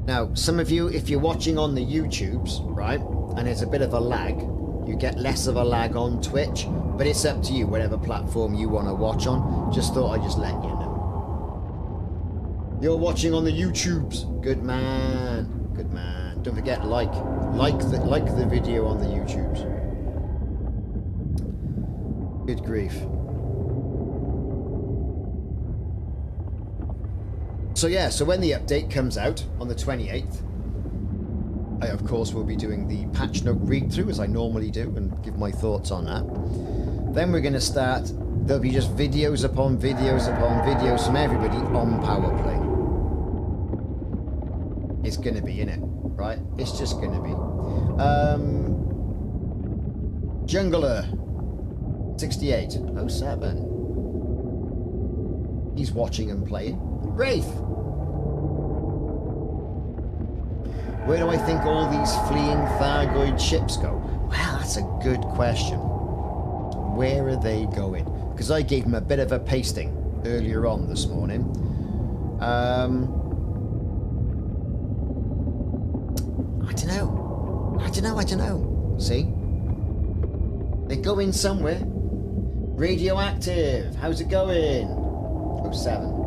Now, some of you, if you're watching on the YouTubes, right, and there's a bit of a lag, you get less of a lag on Twitch, but it's up to you, whatever platform you want to watch on. Just thought I'd just let you know. You're watching on the YouTubes. Good man. Good man. Don't forget, like the video on the YouTubes. Good grief. So yeah, so when the update comes out on the 28th, I, of course, will be doing the patch note read-through, as I normally do, and give my thoughts on that. Then we're going to start, there'll be just videos upon videos upon videos from everybody on PowerPlay. It's going to be, innit? Right? It's just going to be. Jungler, 6807. He's watching and playing. Wraith. Where do I think all these fleeing Thargoid ships go? Well, that's a good question. Where are they going? Because I gave them a bit of a pasting earlier on this morning. I don't know. See? They're going somewhere. Radioactive. How's it going? 07.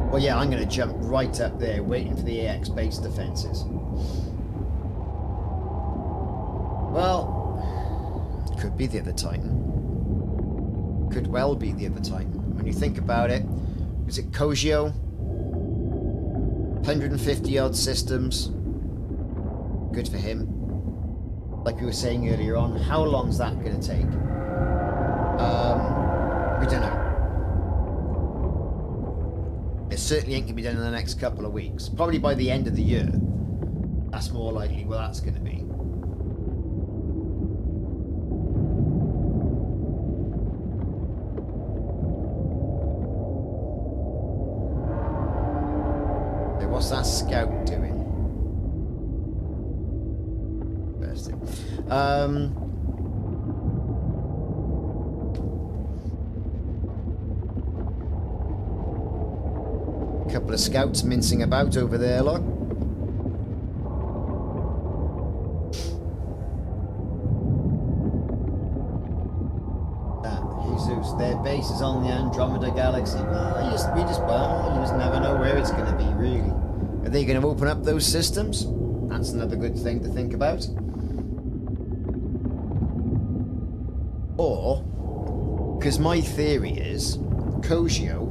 Well, yeah, I'm going to jump right up there, waiting for the AX base defenses. Well, could be the other Titan. Could well be the other Titan. When you think about it, is it Kojio? 150 odd systems. Good for him. Like we were saying earlier on, how long's that going to take? We don't know. It certainly ain't going to be done in the next couple of weeks. Probably by the end of the year. That's more likely where that's going to be. Hey, what's that scout doing? Interesting. Couple of scouts mincing about over there, look. Jesus, their base is on the Andromeda Galaxy. Well, you just never know where it's going to be, really. Are they going to open up those systems? That's another good thing to think about. Or, because my theory is, Kojio,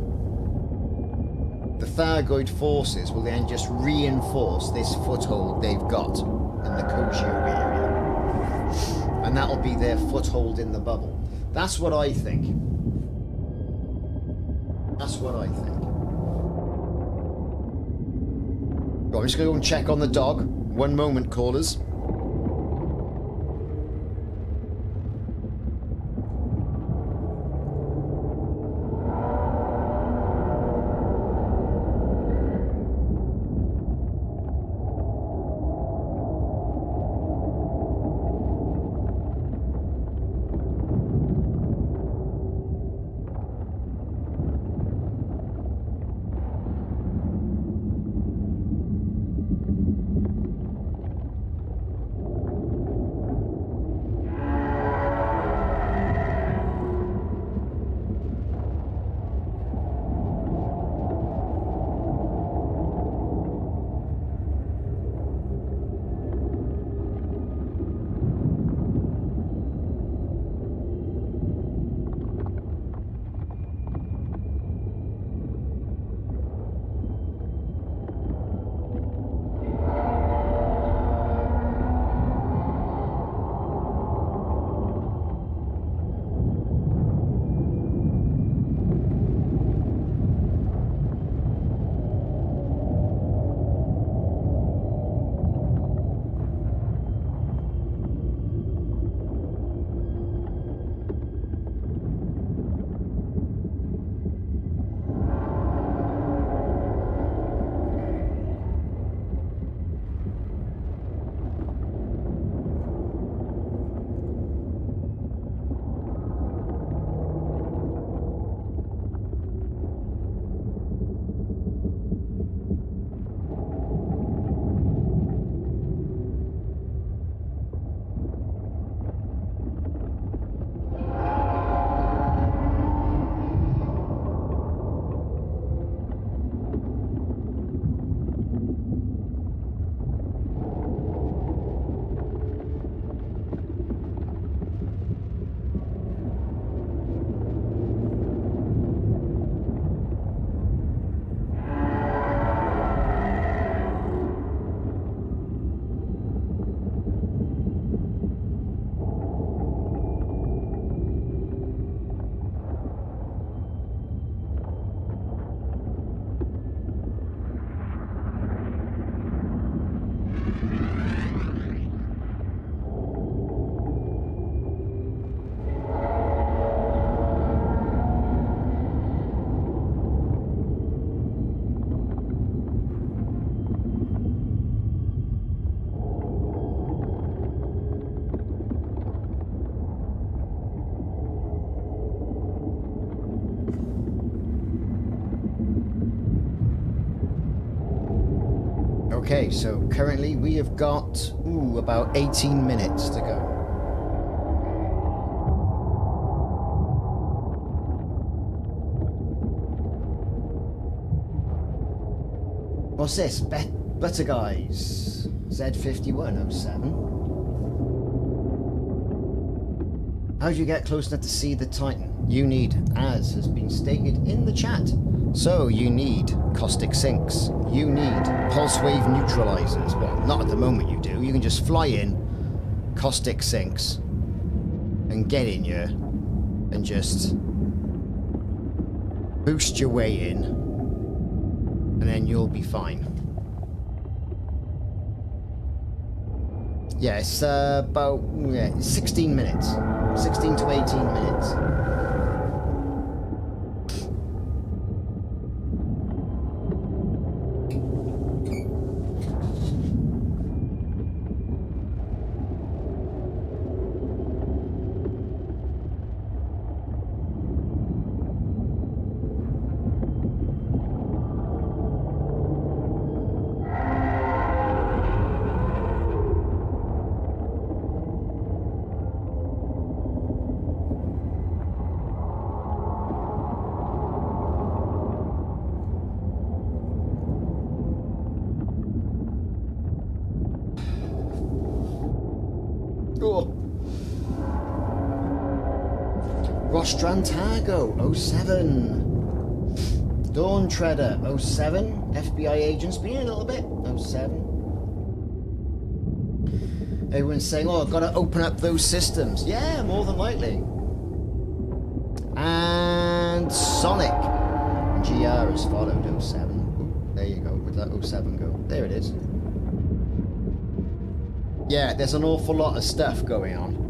the Thargoid forces will then just reinforce this foothold they've got in the Kojio area. And that'll be their foothold in the bubble. That's what I think. That's what I think. Well, I'm just going to go and check on the dog. One moment, callers. Okay, so currently we have got, about 18 minutes to go. What's this? Butter Guys. Z5107. How do you get close enough to see the Titan? You need, as has been stated in the chat. So you need caustic sinks. You need pulse wave neutralizers. Well, not at the moment you do. You can just fly in, caustic sinks, and get in here and just boost your way in, and then you'll be fine. Yeah, it's about 16 minutes. 16 to 18 minutes. Rostran Targo, 07. Dawn Treader, 07. FBI agents being a little bit, 07. Everyone's saying, oh, I've got to open up those systems. Yeah, more than likely. And Sonic. GR has followed 07. Ooh, there you go. Where'd that 07 go? There it is. Yeah, there's an awful lot of stuff going on.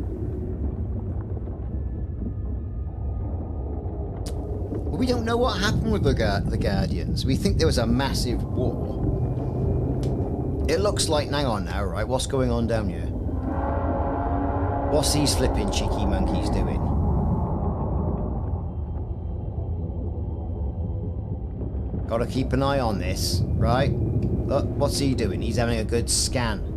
But we don't know what happened with the Guardians. We think there was a massive war. It looks like, hang on now, right? What's going on down here? What's these flipping cheeky monkeys doing? Gotta keep an eye on this, right? Look, what's he doing? He's having a good scan.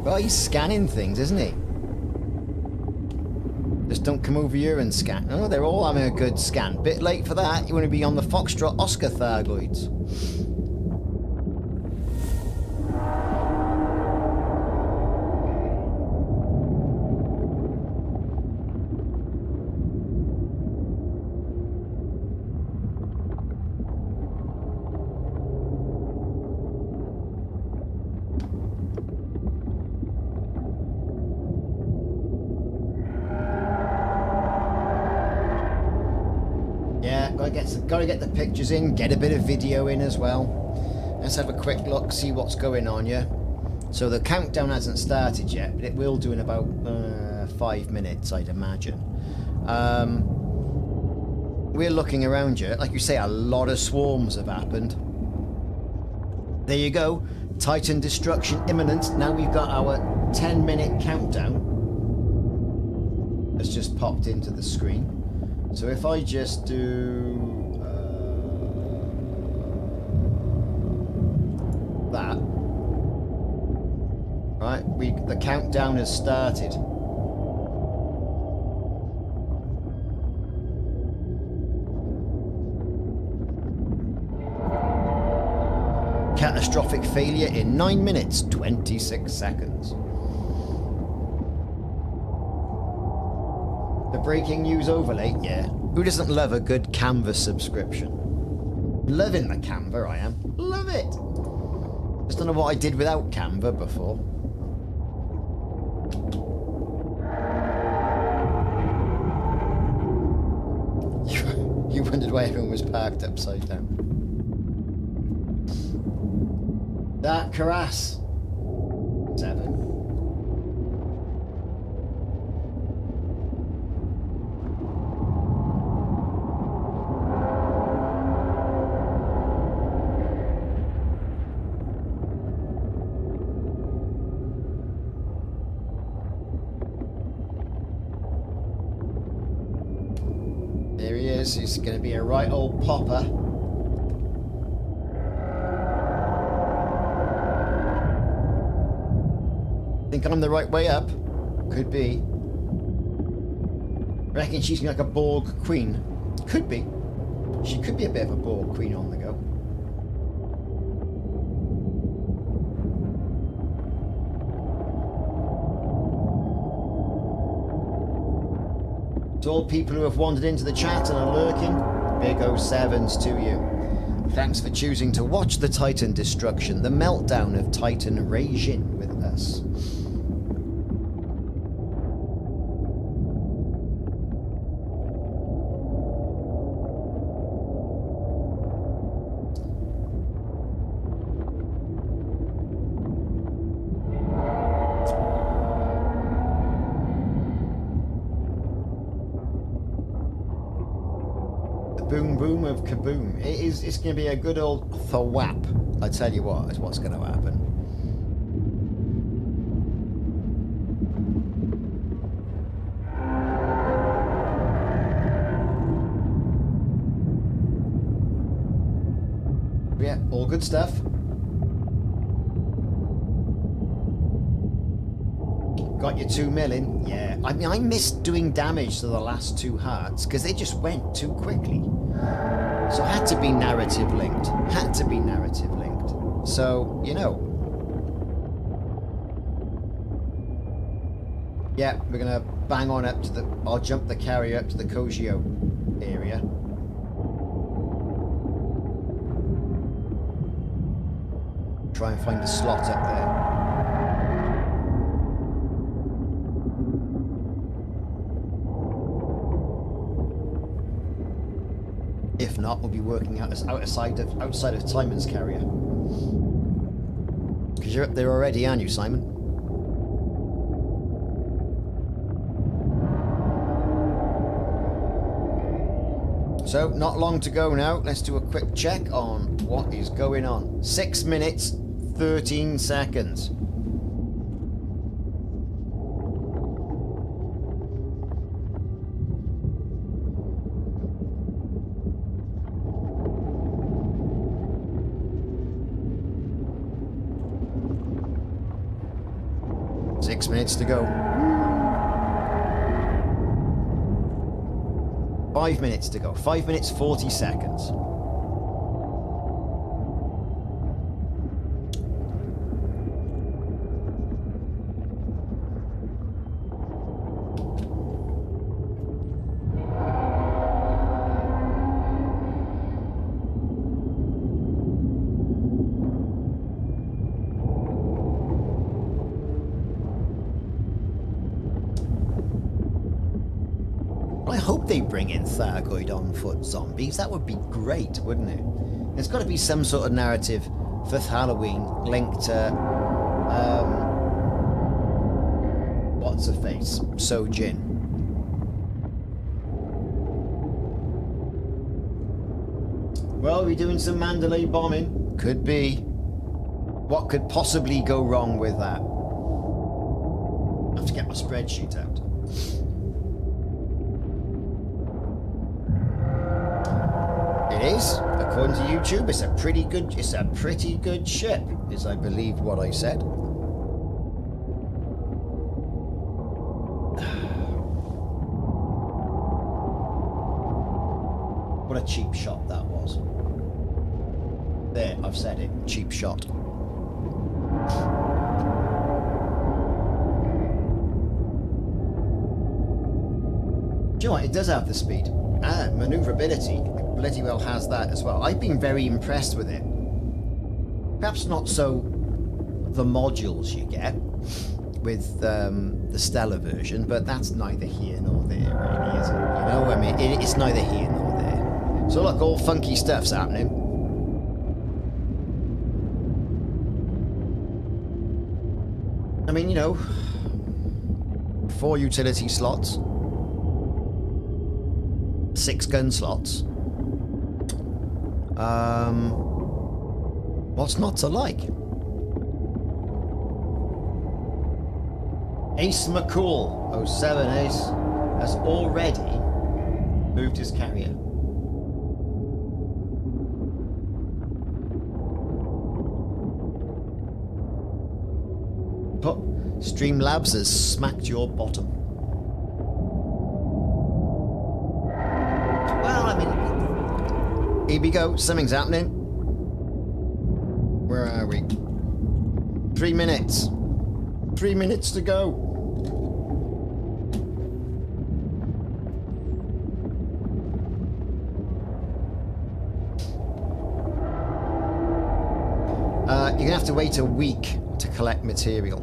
Well, he's scanning things, isn't he? Just don't come over here and scan. Oh, they're all having a good scan. Bit late for that. You want to be on the Foxtrot Oscar Thargoids. Gotta get the pictures in, get a bit of video in as well. Let's have a quick look, see what's going on here. So the countdown hasn't started yet, but it will do in about 5 minutes, I'd imagine. We're looking around here. Like you say, a lot of swarms have happened. There you go. Titan destruction imminent. Now we've got our 10-minute countdown. It's just popped into the screen. So if I just do that, right? The countdown has started. Catastrophic failure in 9 minutes, 26 seconds. The breaking news overlay, yeah. Who doesn't love a good Canva subscription? Loving the Canva, I am. Love it. Just don't know what I did without Canva before. You wondered why everyone was parked upside down. That Karas. 7. He's going to be a right old popper. Think I'm the right way up? Could be. Reckon she's like a Borg queen? Could be. She could be a bit of a Borg queen on the go. To all people who have wandered into the chat and are lurking, big 07s to you. Thanks for choosing to watch the Titan destruction, the meltdown of Titan Raijin with us. Boom boom of kaboom. It's going to be a good old thwap. I tell you what, is what's going to happen. Yeah, all good stuff. Got your 2 million? Yeah. I mean, I missed doing damage to the last 2 hearts because they just went too quickly. So had to be narrative linked. Had to be narrative linked. So, you know. Yeah, we're going to bang on up to the... I'll jump the carrier up to the Kojio area. Try and find a slot up there. If not, we'll be working outside of Simon's carrier. Because you're up there already, aren't you, Simon? So, not long to go now. Let's do a quick check on what is going on. 6 minutes, 13 seconds. Minutes to go. 5 minutes to go. 5 minutes, 40 seconds. They bring in Thargoid on foot zombies. That would be great, wouldn't it? There's got to be some sort of narrative for Halloween linked to what's her face? Sojin. Well, we're doing some Mandalay bombing. Could be. What could possibly go wrong with that? I have to get my spreadsheet out. It is, according to YouTube, it's a pretty good ship, is I believe what I said. What a cheap shot that was. There, I've said it, cheap shot. Do you know what? It does have the speed and maneuverability. Bloody well has that as well. I've been very impressed with it. Perhaps not so the modules you get with the Stellar version, but that's neither here nor there, really, is it? You know, I mean, it's neither here nor there. So look, all funky stuff's happening. I mean, you know, 4 utility slots, 6 gun slots. What's not to like? Ace McCool, 07 Ace, has already moved his carrier. Oh, Streamlabs has smacked your bottom. Well, I mean, here we go. Something's happening. Where are we? 3 minutes. 3 minutes to go. You're gonna have to wait a week to collect material.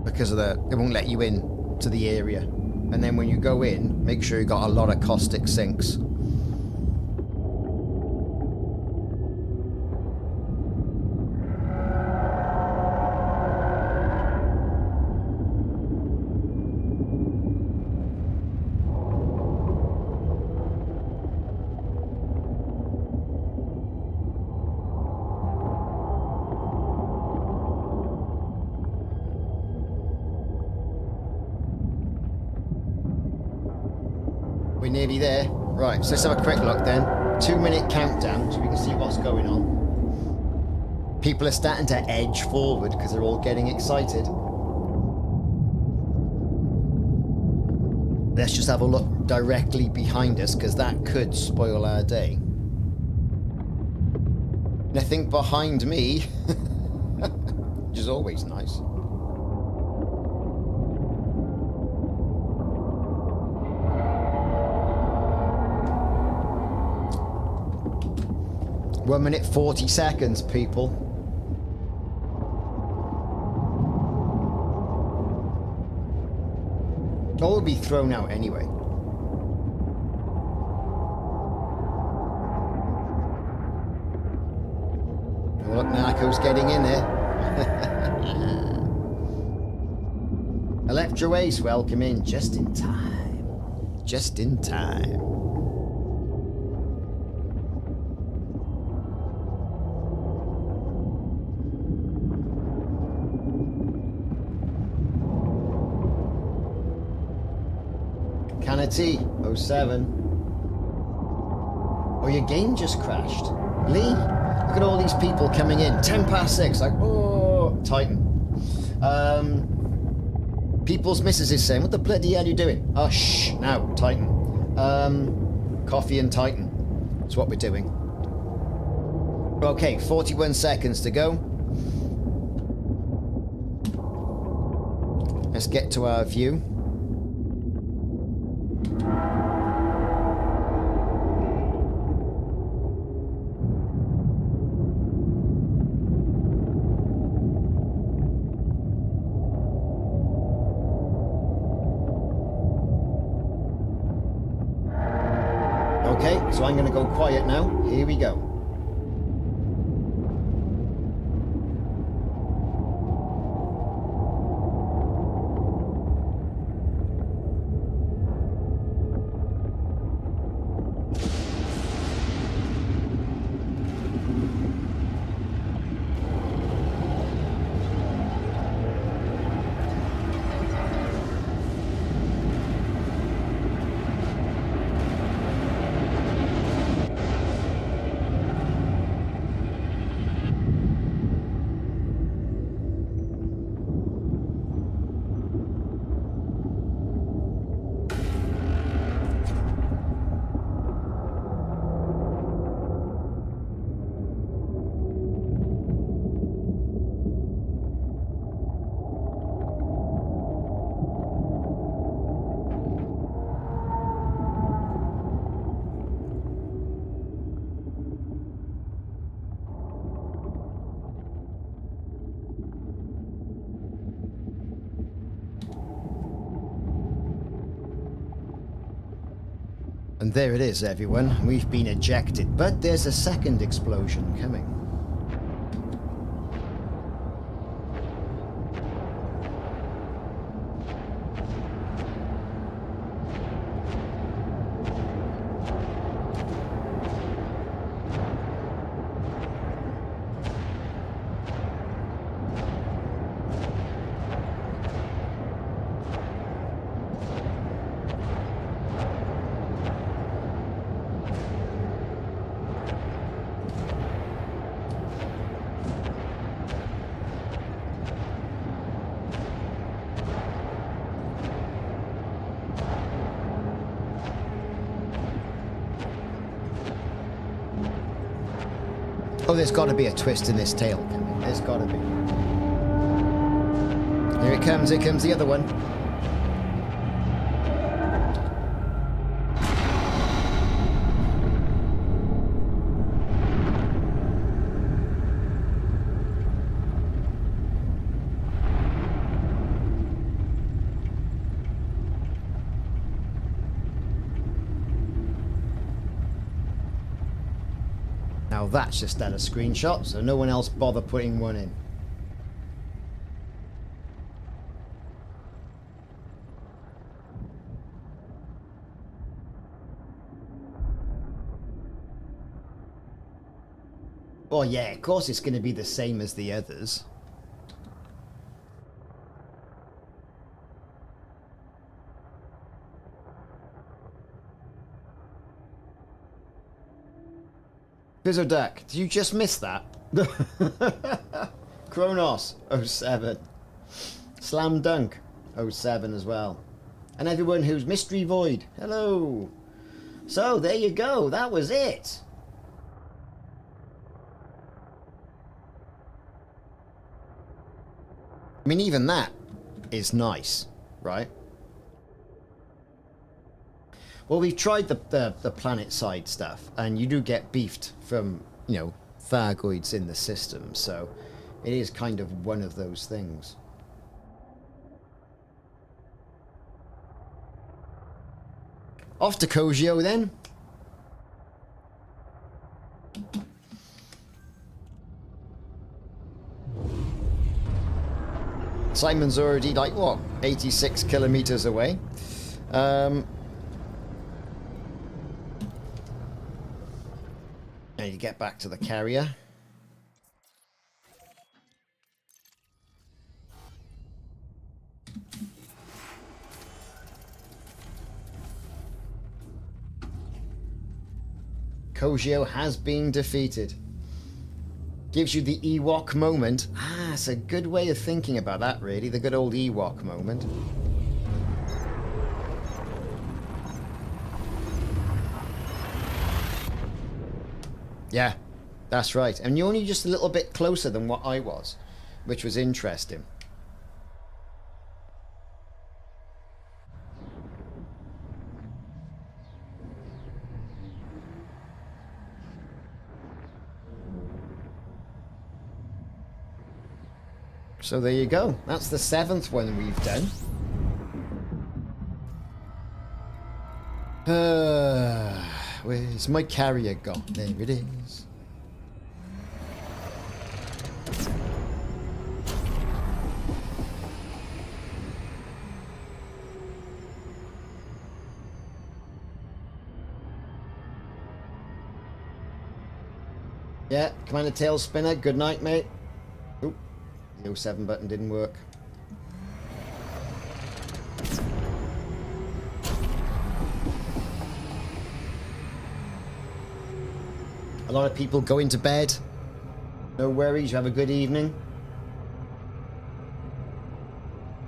Because of it won't let you in to the area. And then when you go in, make sure you got a lot of caustic sinks. We're nearly there. Right, so let's have a quick look then. 2 minute countdown so we can see what's going on. People are starting to edge forward because they're all getting excited. Let's just have a look directly behind us because that could spoil our day. Nothing behind me, which is always nice. One minute 40 seconds, people. All will be thrown out anyway. Oh, look, Narco's getting in there. Electro Ace, welcome in just in time. Just in time. T 07. Oh, your game just crashed. Lee, look at all these people coming in. 10 past 6. Like, oh, Titan. People's missus is saying, what the bloody hell are you doing? Oh, shh. Now, Titan. Coffee and Titan. That's what we're doing. Okay, 41 seconds to go. Let's get to our view. Okay, so I'm going to go quiet now. Here we go. And there it is, everyone. We've been ejected, but there's a second explosion coming. Oh, there's got to be a twist in this tale. There's got to be. Here comes the other one. Now that's just at a screenshot, so no one else bother putting one in. Well, yeah, of course it's going to be the same as the others. Bizzoduck, did you just miss that? Kronos 07. Slam Dunk 07 as well. And everyone who's Mystery Void, hello. So there you go, that was it. I mean, even that is nice, right? Well, we've tried the planet side stuff, and you do get beefed from, you know, Thargoids in the system, so it is kind of one of those things. Off to Kogyo then. Simon's already like, what, 86 kilometers away. And you get back to the carrier. Kogyo has been defeated. Gives you the Ewok moment. Ah, it's a good way of thinking about that, really. The good old Ewok moment. Yeah, that's right. And you're only just a little bit closer than what I was, which was interesting. So there you go. That's the 7th one we've done. Where's my carrier gone? There it is. Yeah, Commander Tailspinner, good night, mate. Oop, the 07 button didn't work. A lot of people going to bed. No worries, you have a good evening.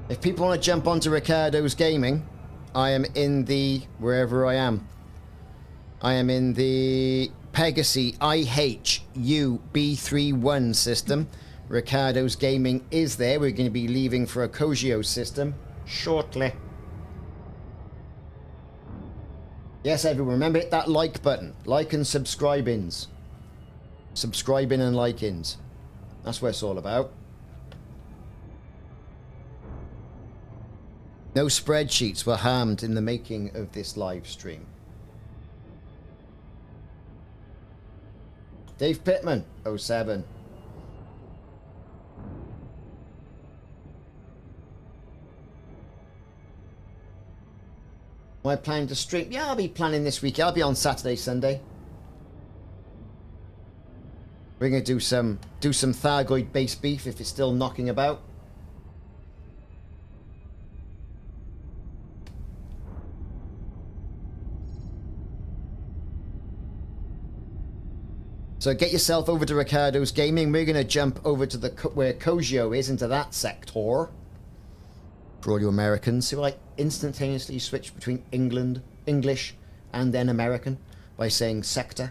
If people want to jump onto Ricardos Gaming, I am in the... wherever I am. I am in the Pegasi IHU B31 system. Ricardos Gaming is there. We're going to be leaving for a Kogyo system shortly. Yes, everyone, remember, hit that like button. Like and subscribe-ins. Subscribing and like-ins. That's what it's all about. No spreadsheets were harmed in the making of this live stream. Dave Pittman, 07. Am I planning to stream? Yeah, I'll be planning this week. I'll be on Saturday, Sunday. We're going to do some Thargoid base beef if it's still knocking about. So get yourself over to Ricardos Gaming. We're going to jump over to the where Kogyo is, into that sector. For all you Americans who like instantaneously switch between English and then American by saying sector.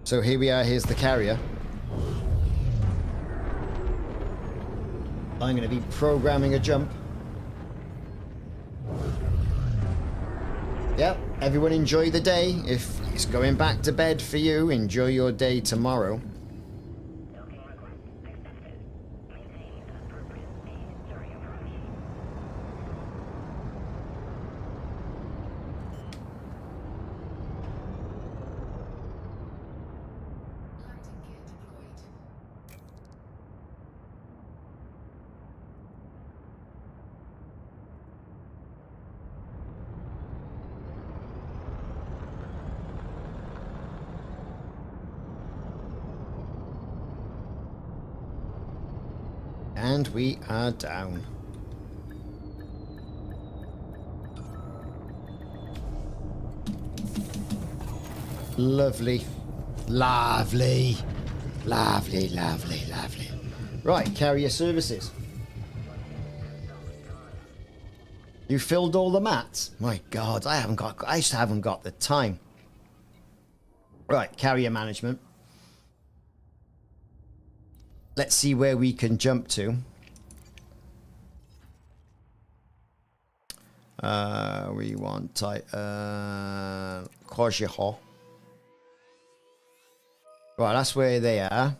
So here we are, here's the carrier. I'm going to be programming a jump. Yep, everyone enjoy the day. If it's going back to bed for you, enjoy your day tomorrow. And we are down. Lovely. Lovely. Lovely, lovely, lovely. Right, carrier services. You filled all the mats? My God, I just haven't got the time. Right, carrier management. Let's see where we can jump to. We want Titan. Right, that's where they are.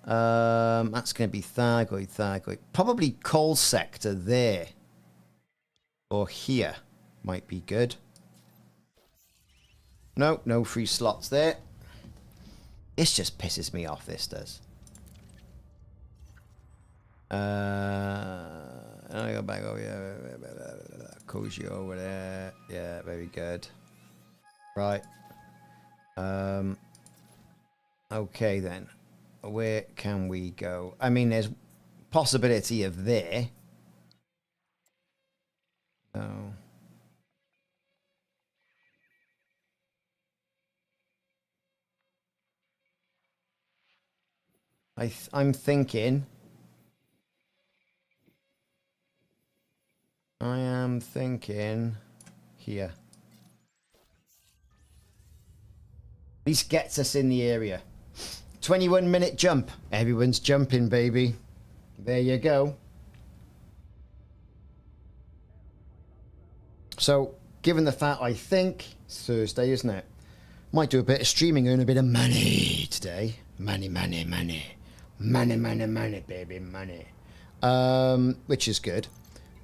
That's going to be Thargoid. Probably coal sector there. Or here. Might be good. No, no free slots there. This just pisses me off, this does. I go back over here. Cozy over there. Yeah, very good. Right. Okay then. Where can we go? I mean, there's possibility of there. No. I'm thinking. I am thinking here. At least gets us in the area. 21-minute jump. Everyone's jumping, baby. There you go. So, given the fact I think it's Thursday, isn't it? Might do a bit of streaming, earn a bit of money today. Money, money, money. Money, money, money, baby, money. Which is good.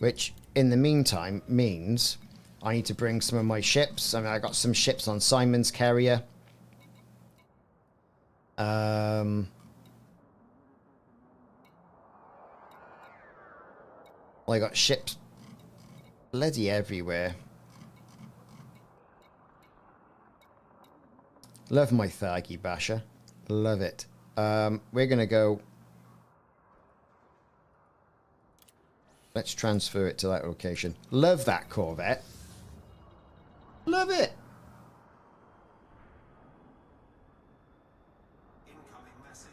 Which, in the meantime, means I need to bring some of my ships. I mean, I got some ships on Simon's carrier. I got ships bloody everywhere. Love my Thargy Basher. Love it. We're going to go... Let's transfer it to that location. Love that Corvette. Love it. Incoming message.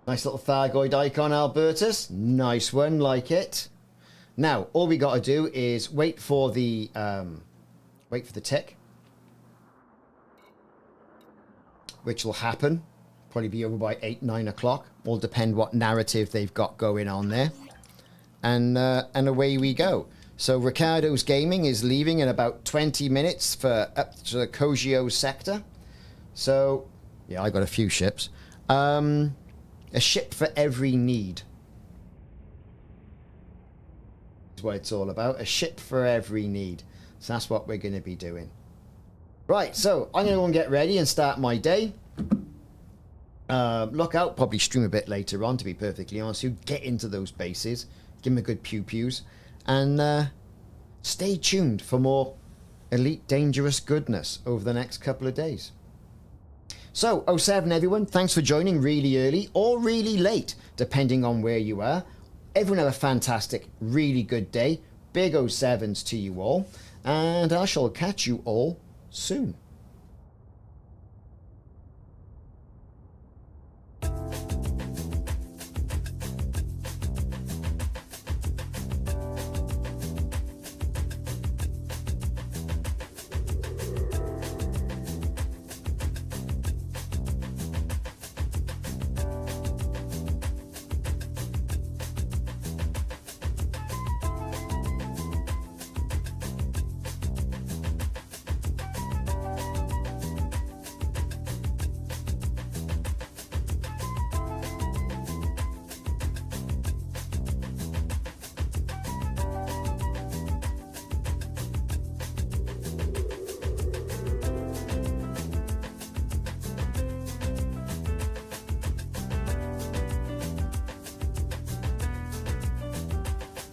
Nice little Thargoid icon, Albertus. Nice one, like it. Now, all we got to do is wait for the tick, which will happen. Probably be over by 8, 9 o'clock. Will depend what narrative they've got going on there. And away we go. So Ricardos Gaming is leaving in about 20 minutes for up to the Kogyo sector. So, yeah, I got a few ships. A ship for every need. Is what it's all about. A ship for every need. So that's what we're going to be doing. Right, so I'm going to go and get ready and start my day. Look out, probably stream a bit later on, to be perfectly honest. You get into those bases, give them a good pew-pews, and stay tuned for more Elite Dangerous goodness over the next couple of days. So, 07 everyone, thanks for joining really early or really late, depending on where you are. Everyone have a fantastic, really good day. Big 07s to you all, and I shall catch you all soon.